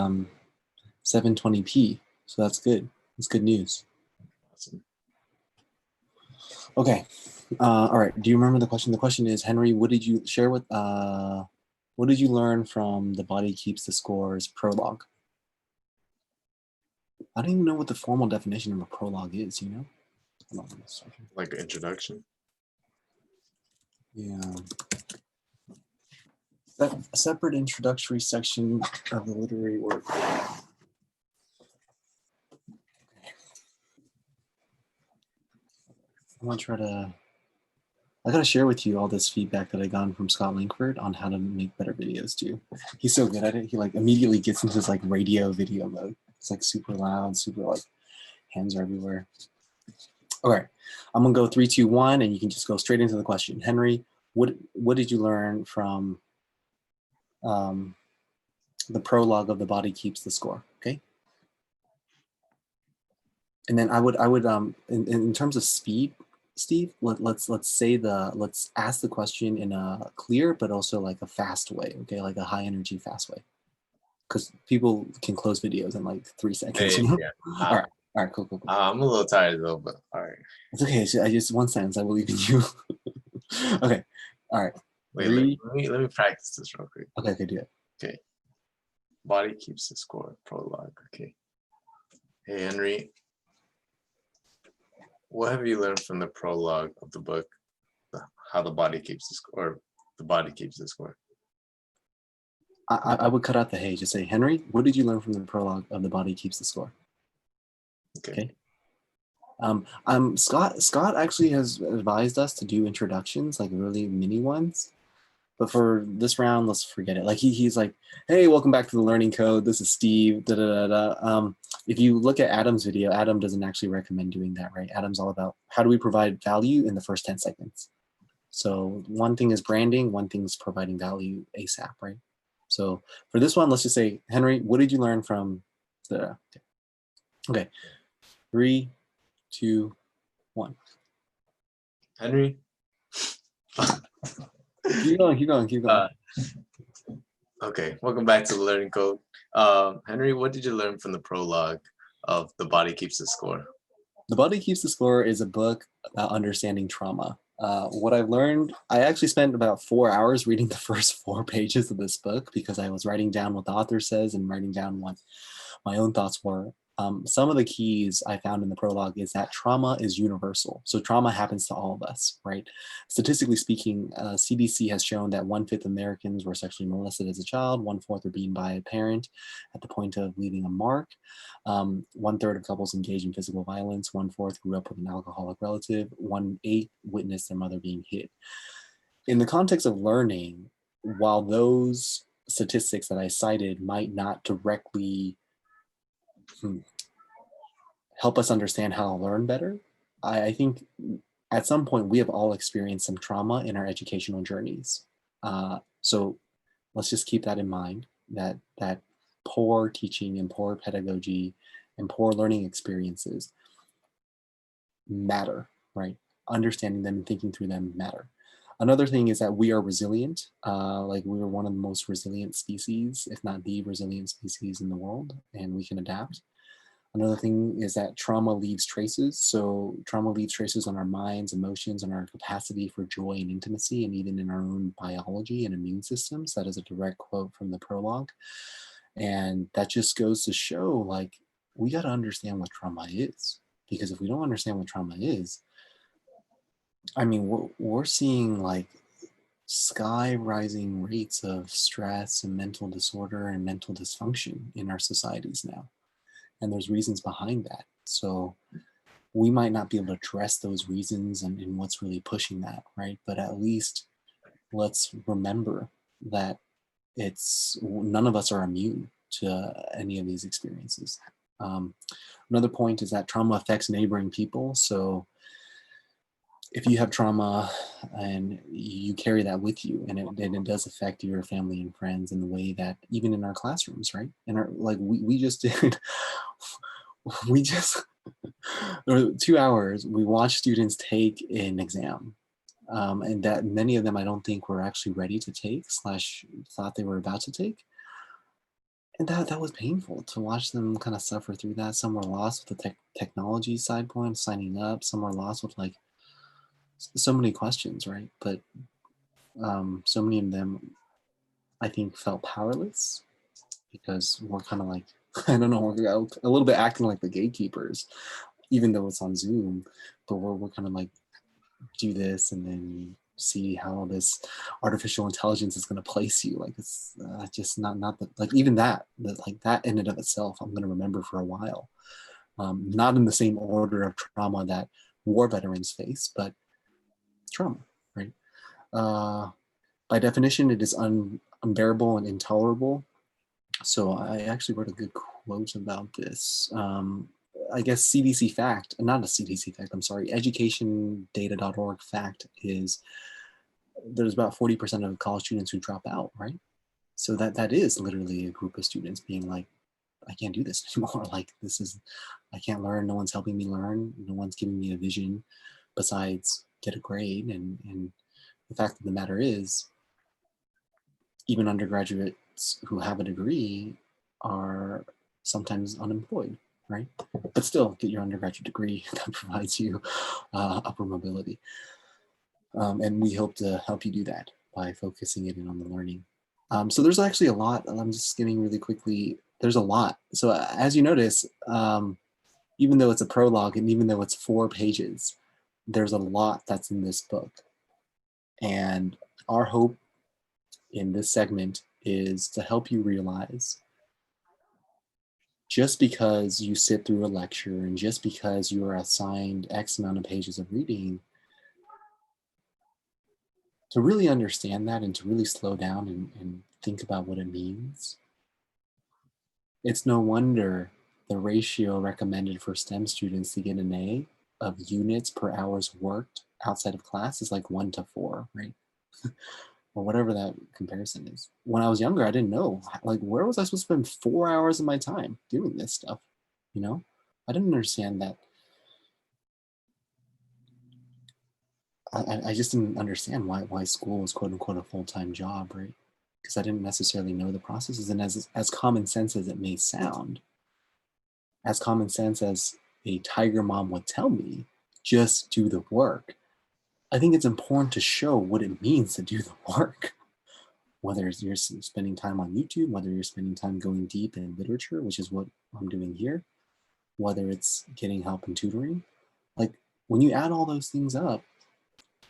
[SPEAKER 1] 720p, so that's good. That's good news.
[SPEAKER 2] Awesome.
[SPEAKER 1] Okay. All right. Do you remember the question? The question is, Henry, what did you share with? What did you learn from The Body Keeps the Score's prologue? I don't even know what the formal definition of a prologue is. You know? Hold on,
[SPEAKER 2] Like an introduction.
[SPEAKER 1] Yeah. That a separate introductory section of the literary work. I'm gonna try to. I gotta share with you all this feedback that I got from Scott Linkford on how to make better videos too. He's so good at it. He like immediately gets into his like radio video mode. It's like super loud, super like hands are everywhere. All right, I'm gonna go 3, 2, 1, and you can just go straight into the question. Henry, what did you learn from the prologue of The Body Keeps the Score? Okay. And then I would in terms of speed, Steve, let's ask the question in a clear but also like a fast way, okay, like a high energy fast way, because people can close videos in like 3 seconds, you know.
[SPEAKER 2] Yeah.
[SPEAKER 1] All right, cool.
[SPEAKER 2] I'm a little tired though, but all right.
[SPEAKER 1] It's okay. I just one sentence. I believe in you. Okay. All right.
[SPEAKER 2] Wait,
[SPEAKER 1] 3.
[SPEAKER 2] let me practice this real quick.
[SPEAKER 1] Okay, do it.
[SPEAKER 2] Okay. Body keeps the score. Prologue. Okay. Hey Henry, what have you learned from the prologue of the book? How the body keeps the score, or the body keeps the score.
[SPEAKER 1] I would cut out the hey. Just say, Henry, what did you learn from the prologue of The Body Keeps the Score? Okay. Scott actually has advised us to do introductions, like really mini ones. But for this round, let's forget it. Like he's like, hey, welcome back to the Learning Code. This is Steve. Da, da, da, da. If you look at Adam's video, Adam doesn't actually recommend doing that, right? Adam's all about how do we provide value in the first 10 seconds. So one thing is branding, one thing is providing value ASAP, right? So for this one, let's just say, Henry, what did you learn from the, okay, 3, 2, 1.
[SPEAKER 2] Henry?
[SPEAKER 1] Keep going.
[SPEAKER 2] Okay, welcome back to the Learning Code. Henry, what did you learn from the prologue of The Body Keeps the Score?
[SPEAKER 1] The Body Keeps the Score is a book about understanding trauma. What I've learned, I actually spent about 4 hours reading the first 4 pages of this book because I was writing down what the author says and writing down what my own thoughts were. Some of the keys I found in the prologue is that trauma is universal. So trauma happens to all of us, right? Statistically speaking, CDC has shown that 1/5 Americans were sexually molested as a child, 1/4 are beaten by a parent at the point of leaving a mark. 1/3 of couples engage in physical violence, 1/4 grew up with an alcoholic relative, 1/8 witnessed their mother being hit. In the context of learning, while those statistics that I cited might not directly help us understand how to learn better, I think at some point we have all experienced some trauma in our educational journeys. So let's just keep that in mind, that poor teaching and poor pedagogy and poor learning experiences matter, right? Understanding them and thinking through them matter. Another thing is that we are resilient. Like we are one of the most resilient species, if not the resilient species in the world, and we can adapt. Another thing is that trauma leaves traces. So trauma leaves traces on our minds, emotions, and our capacity for joy and intimacy, and even in our own biology and immune systems. That is a direct quote from the prologue. And that just goes to show, like, we got to understand what trauma is. Because if we don't understand what trauma is, I mean, we're seeing like sky rising rates of stress and mental disorder and mental dysfunction in our societies now. And there's reasons behind that. So we might not be able to address those reasons and what's really pushing that, right? But at least let's remember that it's none of us are immune to any of these experiences. Another point is that trauma affects neighboring people. So if you have trauma and you carry that with you, and it does affect your family and friends in the way that even in our classrooms, right? And our, like we just did, we just, or 2 hours, we watched students take an exam. And that many of them I don't think were actually ready to take slash thought they were about to take. And that was painful to watch them kind of suffer through that. Some were lost with the technology side point, signing up. Some were lost with like so many questions, right? But so many of them, I think, felt powerless because we're kind of like, I don't know, we're a little bit acting like the gatekeepers, even though it's on Zoom. But we're kind of like, do this and then see how this artificial intelligence is going to place you. Like it's just not the, like even that like that in and of itself, I'm going to remember for a while. Not in the same order of trauma that war veterans face, but trauma, right? Uh, by definition, it is unbearable and intolerable. So I actually wrote a good quote about this. I guess CDC fact, not a CDC fact, I'm sorry, educationdata.org fact is there's about 40% of college students who drop out, right? So that is literally a group of students being like, I can't do this anymore. Like this is, I can't learn. No one's helping me learn. No one's giving me a vision besides get a grade. And the fact of the matter is, even undergraduates who have a degree are sometimes unemployed, right? But still, get your undergraduate degree that provides you upper mobility. And we hope to help you do that by focusing it in on the learning. So there's actually a lot. I'm just skimming really quickly. There's a lot. So as you notice, even though it's a prologue and even though it's 4 pages, there's a lot that's in this book. And our hope in this segment is to help you realize just because you sit through a lecture and just because you are assigned X amount of pages of reading, to really understand that and to really slow down and think about what it means. It's no wonder the ratio recommended for STEM students to get an A of units per hours worked outside of class is like 1 to 4, right? Or whatever that comparison is. When I was younger, I didn't know. Like, where was I supposed to spend 4 hours of my time doing this stuff? You know, I didn't understand that. I just didn't understand why school was quote unquote a full-time job, right? Because I didn't necessarily know the processes. And as common sense as it may sound, as common sense as a tiger mom would tell me, just do the work. I think it's important to show what it means to do the work. Whether you're spending time on YouTube, whether you're spending time going deep in literature, which is what I'm doing here, whether it's getting help in tutoring. Like when you add all those things up,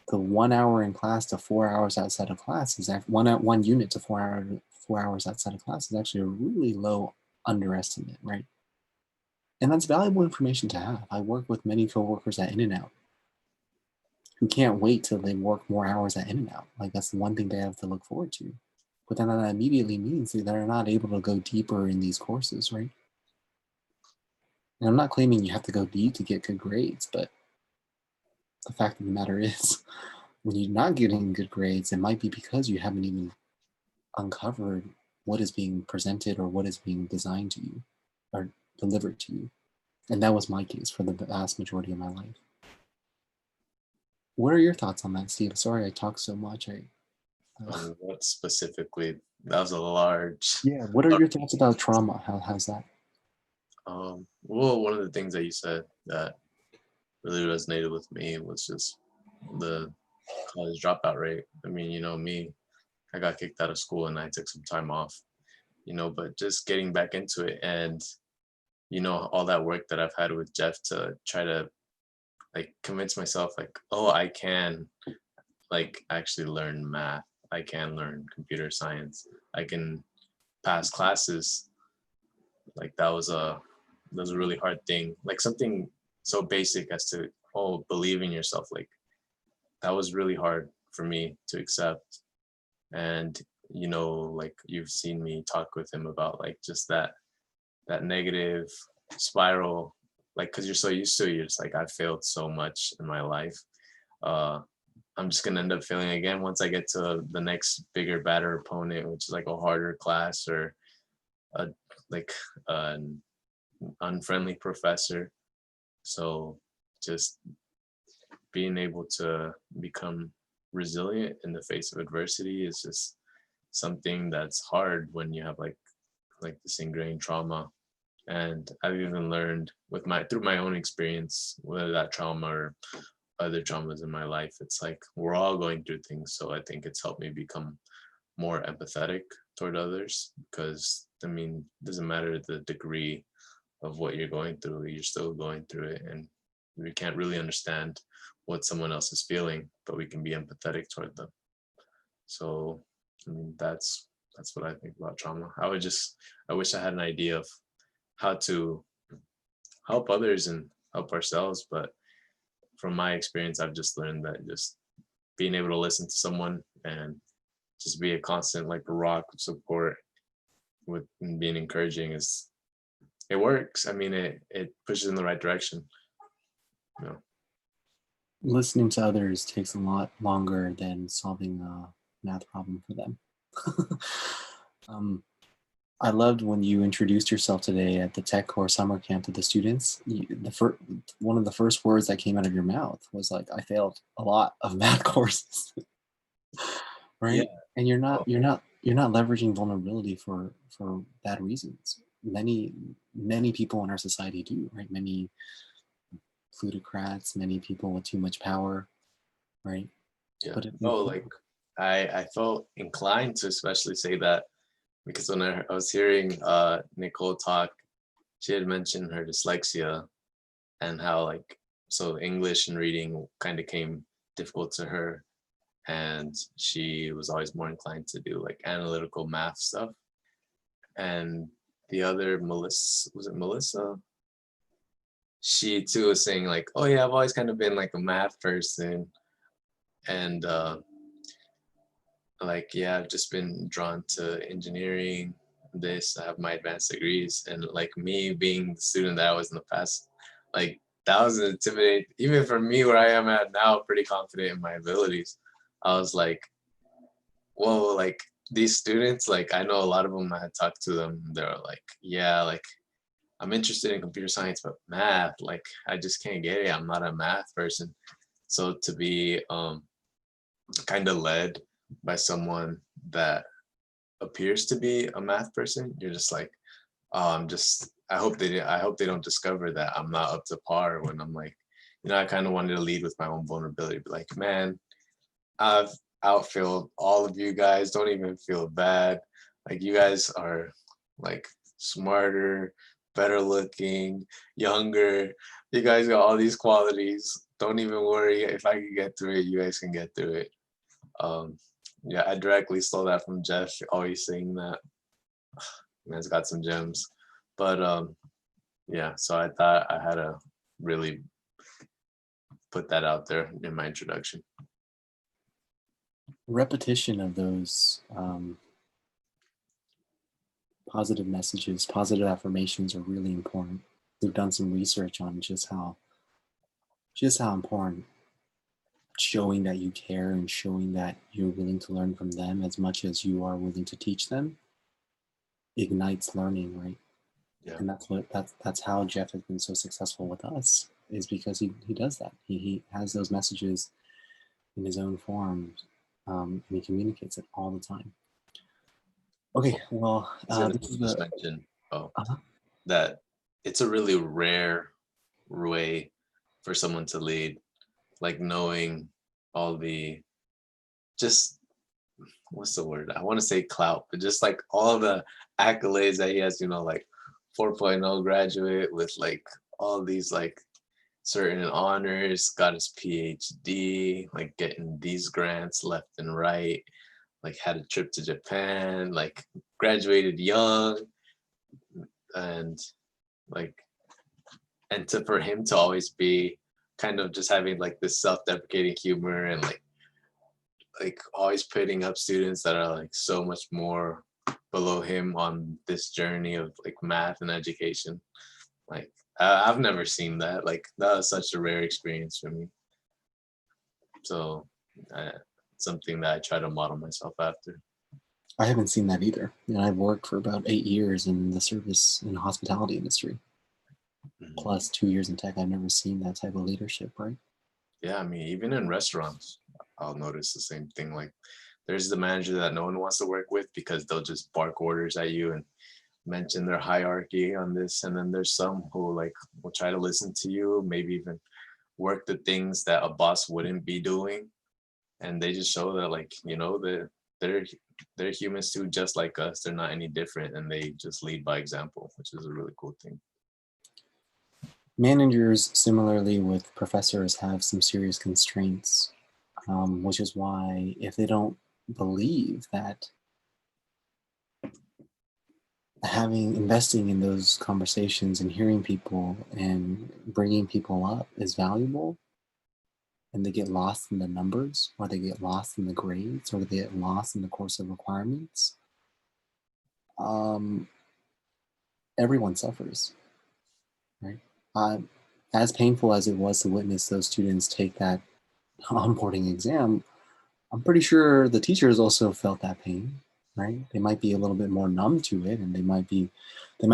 [SPEAKER 1] the 1 hour in class to 4 hours outside of class is one unit to 4 hours outside of class is actually a really low underestimate, right? And that's valuable information to have. I work with many coworkers at In-N-Out who can't wait till they work more hours at In-N-Out. Like that's the one thing they have to look forward to. But then that immediately means that they're not able to go deeper in these courses, right? And I'm not claiming you have to go deep to get good grades, but the fact of the matter is, when you're not getting good grades, it might be because you haven't even uncovered what is being presented or what is being designed to you or delivered to you. And that was my case for the vast majority of my life. What are your thoughts on that, Steve? Sorry I talk so much.
[SPEAKER 2] What specifically? That was a large.
[SPEAKER 1] Yeah. What are your thoughts about trauma? How's that?
[SPEAKER 2] Well, one of the things that you said that really resonated with me was just the college dropout rate. I mean, me, I got kicked out of school and I took some time off, but just getting back into it and, all that work that I've had with Jeff to try to like convince myself like, oh, I can like actually learn math. I can learn computer science. I can pass classes. Like that was a really hard thing. Like something so basic as to believe in yourself. Like that was really hard for me to accept. And like you've seen me talk with him about like just that negative spiral, like because you're so used to it, you're just like, I failed so much in my life. uh I'm just gonna end up failing again once I get to the next bigger, badder opponent, which is like a harder class or a like an unfriendly professor. So just being able to become resilient in the face of adversity is just something that's hard when you have like this ingrained trauma. And I've even learned with my through my own experience, whether that trauma or other traumas in my life, it's like we're all going through things. So I think it's helped me become more empathetic toward others because I mean, it doesn't matter the degree of what you're going through, you're still going through it. And we can't really understand what someone else is feeling, but we can be empathetic toward them. So I mean that's what I think about trauma. I wish I had an idea of how to help others and help ourselves, but from my experience I've just learned that just being able to listen to someone and just be a constant like a rock of support with and being encouraging is it works. I mean it pushes in the right direction. You know.
[SPEAKER 1] Listening to others takes a lot longer than solving a math problem for them. um, I loved when you introduced yourself today at the TechCore summer camp to the students. One of the first words that came out of your mouth was like, "I failed a lot of math courses,"
[SPEAKER 2] Yeah.
[SPEAKER 1] right? And
[SPEAKER 2] Oh,
[SPEAKER 1] you're not leveraging vulnerability for bad reasons. Many people in our society do, right? Many plutocrats, many people with too much power, right?
[SPEAKER 2] yeah.
[SPEAKER 1] But
[SPEAKER 2] No, like I felt inclined to especially say that because when I was hearing Nicole talk, she had mentioned her dyslexia and how like so English and reading kind of came difficult to her and she was always more inclined to do like analytical math stuff. And the other Melissa, was it Melissa? She too was saying like, oh yeah, I've always kind of been like a math person. And like yeah, I've just been drawn to engineering, this, I have my advanced degrees. And like me being the student that I was in the past, like that was intimidating even for me where I am at now, pretty confident in my abilities. I was like, whoa, like these students, like I know a lot of them, I had talked to them, they're like, yeah, like I'm interested in computer science, but math, like I just can't get it, I'm not a math person. So to be kind of led by someone that appears to be a math person, you're just like, oh, I hope they don't discover that I'm not up to par when I'm like, I kind of wanted to lead with my own vulnerability, be like, man, I've outfilled all of you guys. Don't even feel bad. Like you guys are like smarter, better looking, younger. You guys got all these qualities. Don't even worry. If I can get through it, you guys can get through it. Um, yeah, I directly stole that from Jeff, always saying that. Man's got some gems. But yeah, so I thought I had to really put that out there in my introduction.
[SPEAKER 1] repetition of those positive messages, positive affirmations are really important. We've done some research on just how important showing that you care and showing that you're willing to learn from them as much as you are willing to teach them ignites learning, right?
[SPEAKER 2] Yeah.
[SPEAKER 1] And that's how Jeff has been so successful with us, is because he does that. He has those messages in his own form, and he communicates it all the time. Okay, well,
[SPEAKER 2] I was gonna
[SPEAKER 1] this is
[SPEAKER 2] just
[SPEAKER 1] the
[SPEAKER 2] mention
[SPEAKER 1] uh
[SPEAKER 2] that it's a really rare way for someone to lead, like knowing all the just what's the word? I want to say clout, but just like all the accolades that he has, like 4.0 graduate with like all these like certain honors, got his PhD, like getting these grants left and right, like had a trip to Japan, like graduated young, and like and to for him to always be kind of just having like this self-deprecating humor and like always putting up students that are like so much more below him on this journey of like math and education. Like I've never seen that. Like that was such a rare experience for me. So something that I try to model myself after.
[SPEAKER 1] I haven't seen that either. And I've worked for about 8 years in the service and hospitality industry,
[SPEAKER 2] Mhm.
[SPEAKER 1] plus 2 years in tech. I've never seen that type of leadership, right?
[SPEAKER 2] Yeah, I mean, even in restaurants, I'll notice the same thing. Like, there's the manager that no one wants to work with because they'll just bark orders at you and mention their hierarchy on this. And then there's some who like will try to listen to you, maybe even work the things that a boss wouldn't be doing. And they just show that, like, that they're they're humans too, just like us. They're not any different, and they just lead by example, which is a really cool thing.
[SPEAKER 1] Managers, similarly with professors, have some serious constraints, which is why if they don't believe that investing in those conversations and hearing people and bringing people up is valuable, and they get lost in the numbers, or they get lost in the grades, or they get lost in the course of requirements, um, everyone suffers, right? Uh, as painful as it was to witness those students take that onboarding exam, I'm pretty sure the teachers also felt that pain, right? They might be a little bit more numb to it, and they might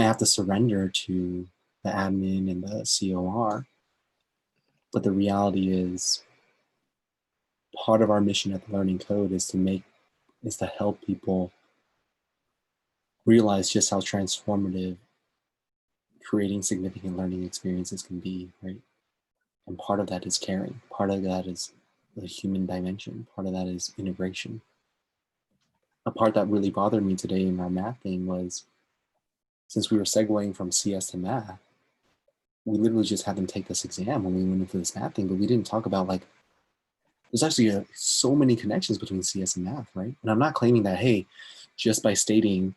[SPEAKER 1] have to surrender to the admin and the COR. But the reality is, part of our mission at the Learning Code is to help people realize just how transformative creating significant learning experiences can be, right? And part of that is caring. Part of that is the human dimension. Part of that is integration. A part that really bothered me today in our math thing was, since we were segueing from CS to math, we literally just had them take this exam when we went into this math thing, but we didn't talk about, like, there's actually so many connections between CS and math, right? And I'm not claiming that, hey, just by stating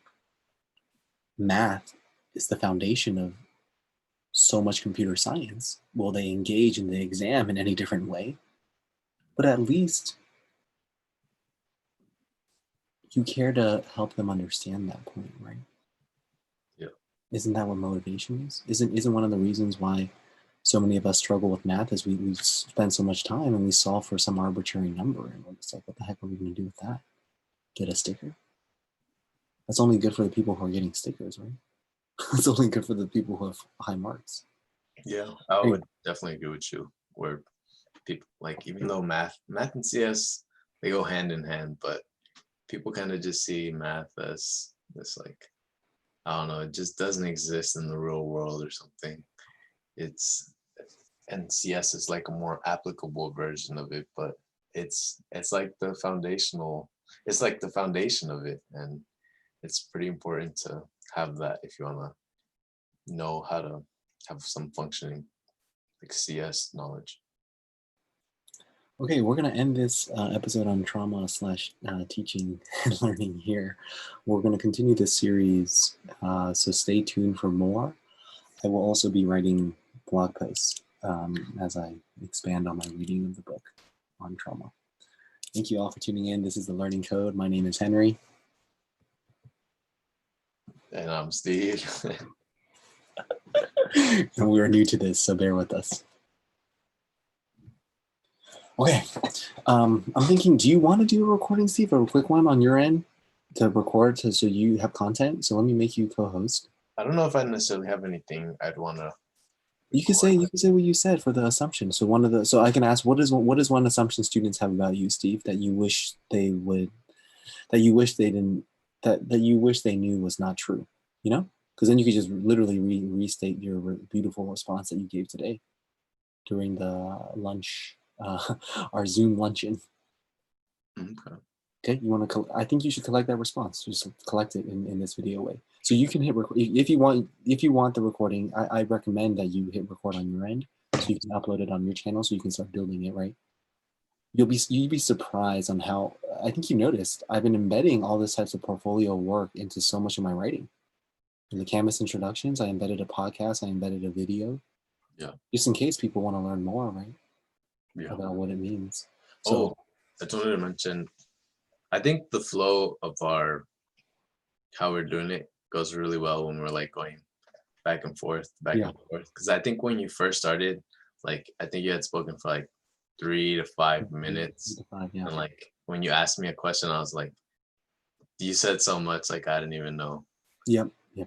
[SPEAKER 1] math is the foundation of so much computer science, will they engage in the exam in any different way? But at least you care to help them understand that point, right?
[SPEAKER 2] Yeah.
[SPEAKER 1] Isn't that what motivation is? Isn't one of the reasons why so many of us struggle with math is we spend so much time and we solve for some arbitrary number, and we're just like, what the heck are we going to do with that? Get a sticker? That's only good for the people who are getting stickers, right? It's only good for the people who have high marks.
[SPEAKER 2] Yeah, I
[SPEAKER 1] Anyway,
[SPEAKER 2] would definitely agree with you. Where people, like, even though math and CS, they go hand in hand, but people kind of just see math as this, like, I don't know, it just doesn't exist in the real world or something. It's And CS is like a more applicable version of it, but it's like it's like the foundation of it, and it's pretty important to have that if you want to know how to have some functioning like CS knowledge.
[SPEAKER 1] okay, we're going to end this episode on trauma slash teaching and learning here. We're going to continue this series, so stay tuned for more. I will also be writing blog posts as I expand on my reading of the book on trauma. Thank you all for tuning in. This is The Learning Code. My name is Henry.
[SPEAKER 2] And I'm Steve.
[SPEAKER 1] And we are new to this, so bear with us. Okay. I'm thinking, do you want to do a recording, Steve, a quick one on your end to record so you have content? So let me make you co-host.
[SPEAKER 2] I don't know if I necessarily have anything I'd want to
[SPEAKER 1] You can say what you said for the assumption. So I can ask, what is one assumption students have about you, Steve, that you wish they would, that you wish they didn't, that you wish they knew was not true, you know? Because then you could just literally restate your beautiful response that you gave today during the lunch, our Zoom luncheon.
[SPEAKER 2] Okay.
[SPEAKER 1] Okay, you want to? I think you should collect that response. Just collect it in this video way. So you can hit record if you want. If you want the recording, I recommend that you hit record on your end, so you can upload it on your channel, so you can start building it. Right? You'd be surprised on how, I think you noticed, I've been embedding all this types of portfolio work into so much of my writing. In the Canvas introductions, I embedded a podcast. I embedded a video,
[SPEAKER 2] Yeah.
[SPEAKER 1] just in case people want to learn more, right?
[SPEAKER 2] Yeah.
[SPEAKER 1] About what it means.
[SPEAKER 2] Oh,
[SPEAKER 1] So
[SPEAKER 2] I just wanted to mention, I think the flow of how we're doing it goes really well when we're like going back and forth, back
[SPEAKER 1] yeah,
[SPEAKER 2] and forth. Because I think when you first started, like, I think you had spoken for like 3 to 5 minutes.
[SPEAKER 1] 3 to 5, yeah.
[SPEAKER 2] And like when you asked me a question, I was like, you said so much, like I didn't even know.
[SPEAKER 1] Yep. I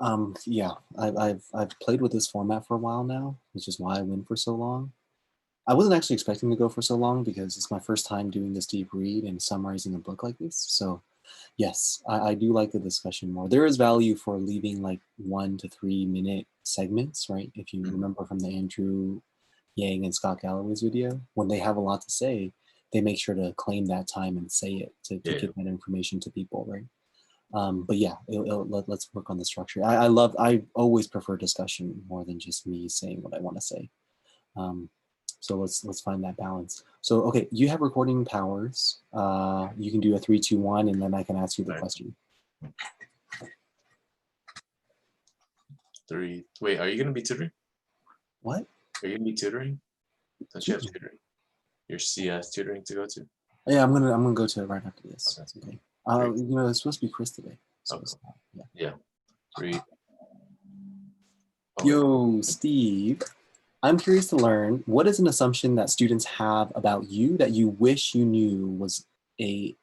[SPEAKER 1] know. Yeah, I've played with this format for a while now, which is why I went for so long. I wasn't actually expecting to go for so long because it's my first time doing this deep read and summarizing a book like this. So yes, I do like the discussion more. There is value for leaving like 1 to 3 minute segments, right? If you
[SPEAKER 2] Mhm.
[SPEAKER 1] remember from the Andrew Yang and Scott Galloway's video, when they have a lot to say, they make sure to claim that time and say it to
[SPEAKER 2] Yeah.
[SPEAKER 1] get that information to people, right? But yeah, let's work on the structure. I always prefer discussion more than just me saying what I want to say. Um, so let's find that balance. So okay, you have recording powers. You can do a 3, 2, 1, and then I can ask you the
[SPEAKER 2] Right.
[SPEAKER 1] question.
[SPEAKER 2] 3. Wait, are you gonna be tutoring?
[SPEAKER 1] What?
[SPEAKER 2] Are you gonna be tutoring? Don't you have tutoring? Your CS tutoring to go to?
[SPEAKER 1] Yeah, I'm gonna go to it right after this.
[SPEAKER 2] Okay.
[SPEAKER 1] It's okay.
[SPEAKER 2] 3.
[SPEAKER 1] It's supposed to be Chris today. So
[SPEAKER 2] Okay.
[SPEAKER 1] yeah.
[SPEAKER 2] Yeah. 3. Oh wait.
[SPEAKER 1] Yo, Steve. I'm curious to learn, what is an assumption that students have about you that you wish you knew was a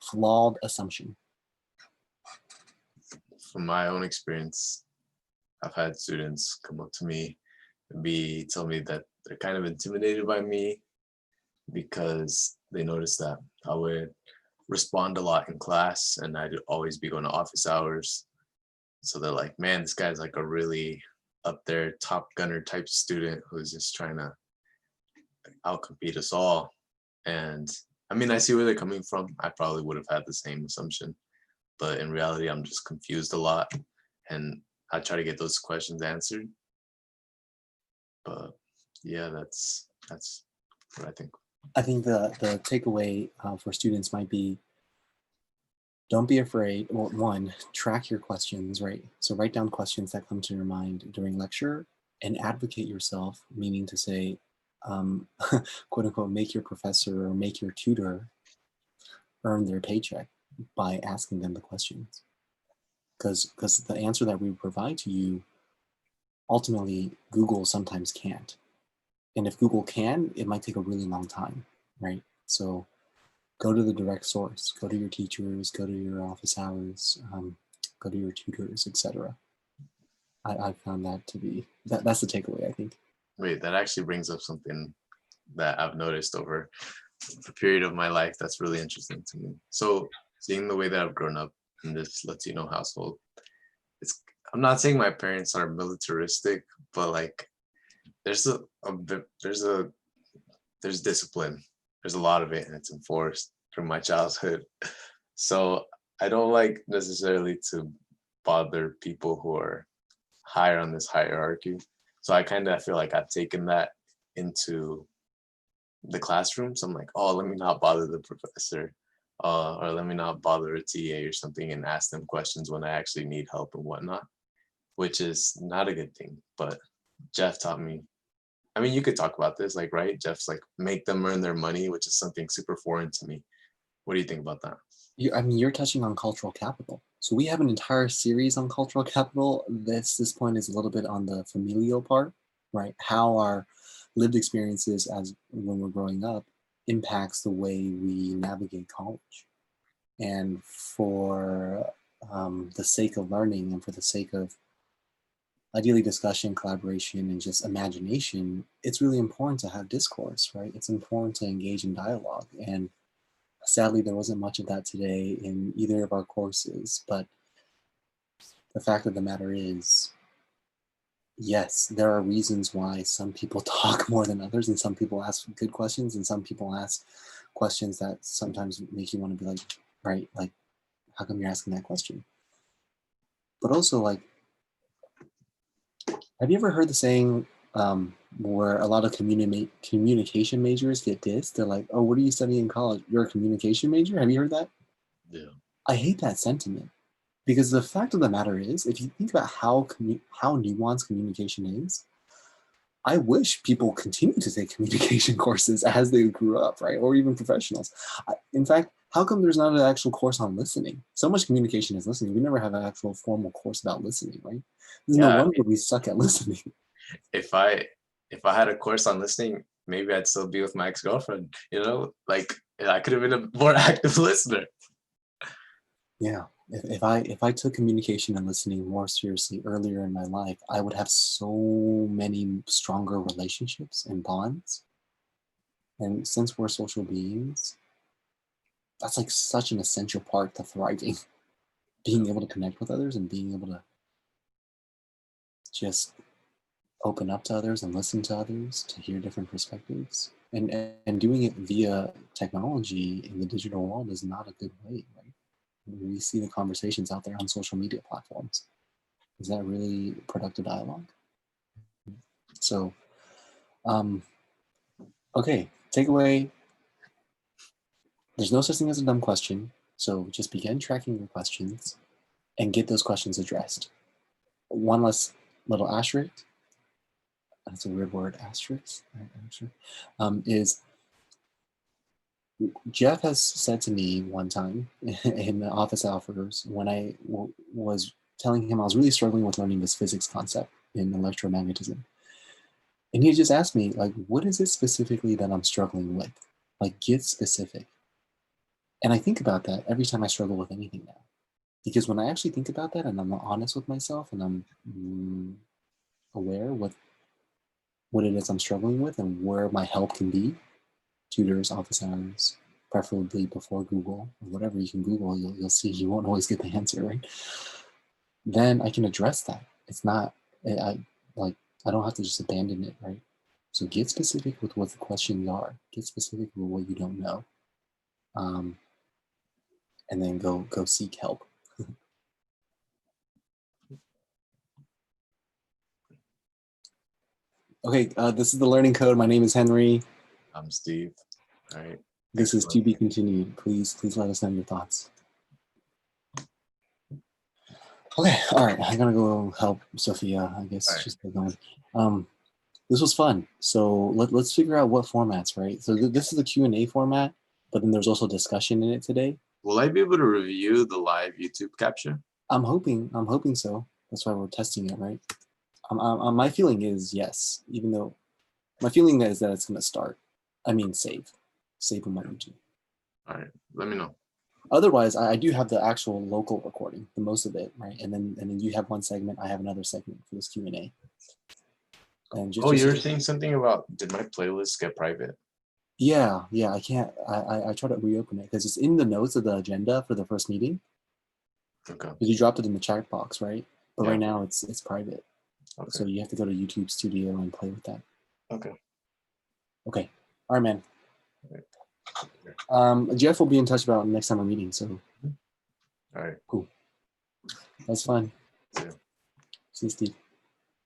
[SPEAKER 1] flawed assumption?
[SPEAKER 2] From my own experience, I've had students come up to me and tell me that they're kind of intimidated by me because they notice that I would respond a lot in class and I'd always be going to office hours. So they're like, man, this guy's like a really up there top gunner type student who's just trying to outcompete us all. And I mean, I see where they're coming from. I probably would have had the same assumption, but in reality, I'm just confused a lot. And I try to get those questions answered. But yeah, that's what I think.
[SPEAKER 1] I think the takeaway for students might be, don't be afraid. Well, one, track your questions, right? So write down questions that come to your mind during lecture and advocate yourself, meaning to say, quote unquote, make your professor or make your tutor earn their paycheck by asking them the questions. Because the answer that we provide to you, ultimately, Google sometimes can't. And if Google can, it might take a really long time, right? So go to the direct source, go to your teachers, go to your office hours, go to your tutors, etc. I found that to be, that's the takeaway, I think.
[SPEAKER 2] Wait, that actually brings up something that I've noticed over the period of my life that's really interesting to me. So seeing the way that I've grown up in this Latino household, it's I'm not saying my parents are militaristic, but like there's there's discipline. There's a lot of it and it's enforced through my childhood. So I don't like necessarily to bother people who are higher on this hierarchy. So I kind of feel like I've taken that into the classroom. So I'm like, oh, let me not bother the professor, or let me not bother a TA or something and ask them questions when I actually need help and whatnot, which is not a good thing. But Jeff taught me. I mean, you could talk about this, like, right? Jeff's like, make them earn their money, which is something super foreign to me. What do you think about that?
[SPEAKER 1] I mean, you're touching on cultural capital. So we have an entire series on cultural capital. This point is a little bit on the familial part, right? How our lived experiences as when we're growing up impacts the way we navigate college. And for the sake of learning and for the sake of ideally discussion, collaboration, and just imagination, it's really important to have discourse, right? It's important to engage in dialogue. And sadly, there wasn't much of that today in either of our courses, but the fact of the matter is, yes, there are reasons why some people talk more than others, and some people ask good questions, and some people ask questions that sometimes make you want to be like, right, like, how come you're asking that question? But also, like, have you ever heard the saying where a lot of communication majors get dissed? They're like, oh, what are you studying in college? You're a communication major? Have you heard that?
[SPEAKER 2] Yeah.
[SPEAKER 1] I hate that sentiment. Because the fact of the matter is, if you think about how nuanced communication is, I wish people continue to take communication courses as they grew up, right? Or even professionals. In fact, how come there's not an actual course on listening? So much communication is listening. We never have an actual formal course about listening, right? There's no
[SPEAKER 2] Yeah.
[SPEAKER 1] wonder we suck at listening.
[SPEAKER 2] If I if I had a course on listening, maybe I'd still be with my ex-girlfriend, you know? Like I could have been a more active listener.
[SPEAKER 1] Yeah. If I took communication and listening more seriously earlier in my life, I would have so many stronger relationships and bonds. And since we're social beings, that's like such an essential part to thriving. Being able to connect with others and being able to just open up to others and listen to others to hear different perspectives. And doing it via technology in the digital world is not a good way, right? We see the conversations out there on social media platforms. Is that really productive dialogue? So, okay, takeaway. There's no such thing as a dumb question. So just begin tracking your questions and get those questions addressed. One less little asterisk, that's a weird word, asterisk, is Jeff has said to me one time in the office hours when I was telling him I was really struggling with learning this physics concept in electromagnetism. And he just asked me, like, what is it specifically that I'm struggling with? Like, get specific. And I think about that every time I struggle with anything now. Because when I actually think about that and I'm honest with myself and I'm aware with what it is I'm struggling with and where my help can be, tutors, office hours, preferably before Google, or whatever you can Google, you'll see you won't always get the answer, right? Then I can address that. It's not, I don't have to just abandon it, right? So get specific with what the questions are. Get specific with what you don't know. And then go seek help. Okay, this is the learning code. My name is Henry.
[SPEAKER 2] I'm Steve. All right.
[SPEAKER 1] This is to be continued. Please let us know your thoughts. Okay, all right. I'm gonna go help Sophia. I guess
[SPEAKER 2] All
[SPEAKER 1] she's still going. This was fun. So let's figure out what formats, right? So this is a Q&A format, but then there's also discussion in it today.
[SPEAKER 2] Will I be able to review the live YouTube capture?
[SPEAKER 1] I'm hoping so. That's why we're testing it, right? My feeling is yes, even though my feeling is that it's gonna start. I mean, save on my YouTube.
[SPEAKER 2] All right, let me know.
[SPEAKER 1] Otherwise, I do have the actual local recording, the most of it, right? And then you have one segment, I have another segment for this Q&A. And
[SPEAKER 2] Oh, you were saying something about, did my playlist get private?
[SPEAKER 1] Yeah, I can't. I try to reopen it because it's in the notes of the agenda for the first meeting.
[SPEAKER 2] Okay.
[SPEAKER 1] Because you dropped it in the chat box, right? But
[SPEAKER 2] Yeah.
[SPEAKER 1] right now it's private.
[SPEAKER 2] Okay.
[SPEAKER 1] So you have to go to YouTube Studio and play with that.
[SPEAKER 2] Okay.
[SPEAKER 1] Okay. All right, man. Jeff will be in touch about next time we're meeting. So.
[SPEAKER 2] All right.
[SPEAKER 1] Cool. That's fun.
[SPEAKER 2] Yeah.
[SPEAKER 1] See you, Steve.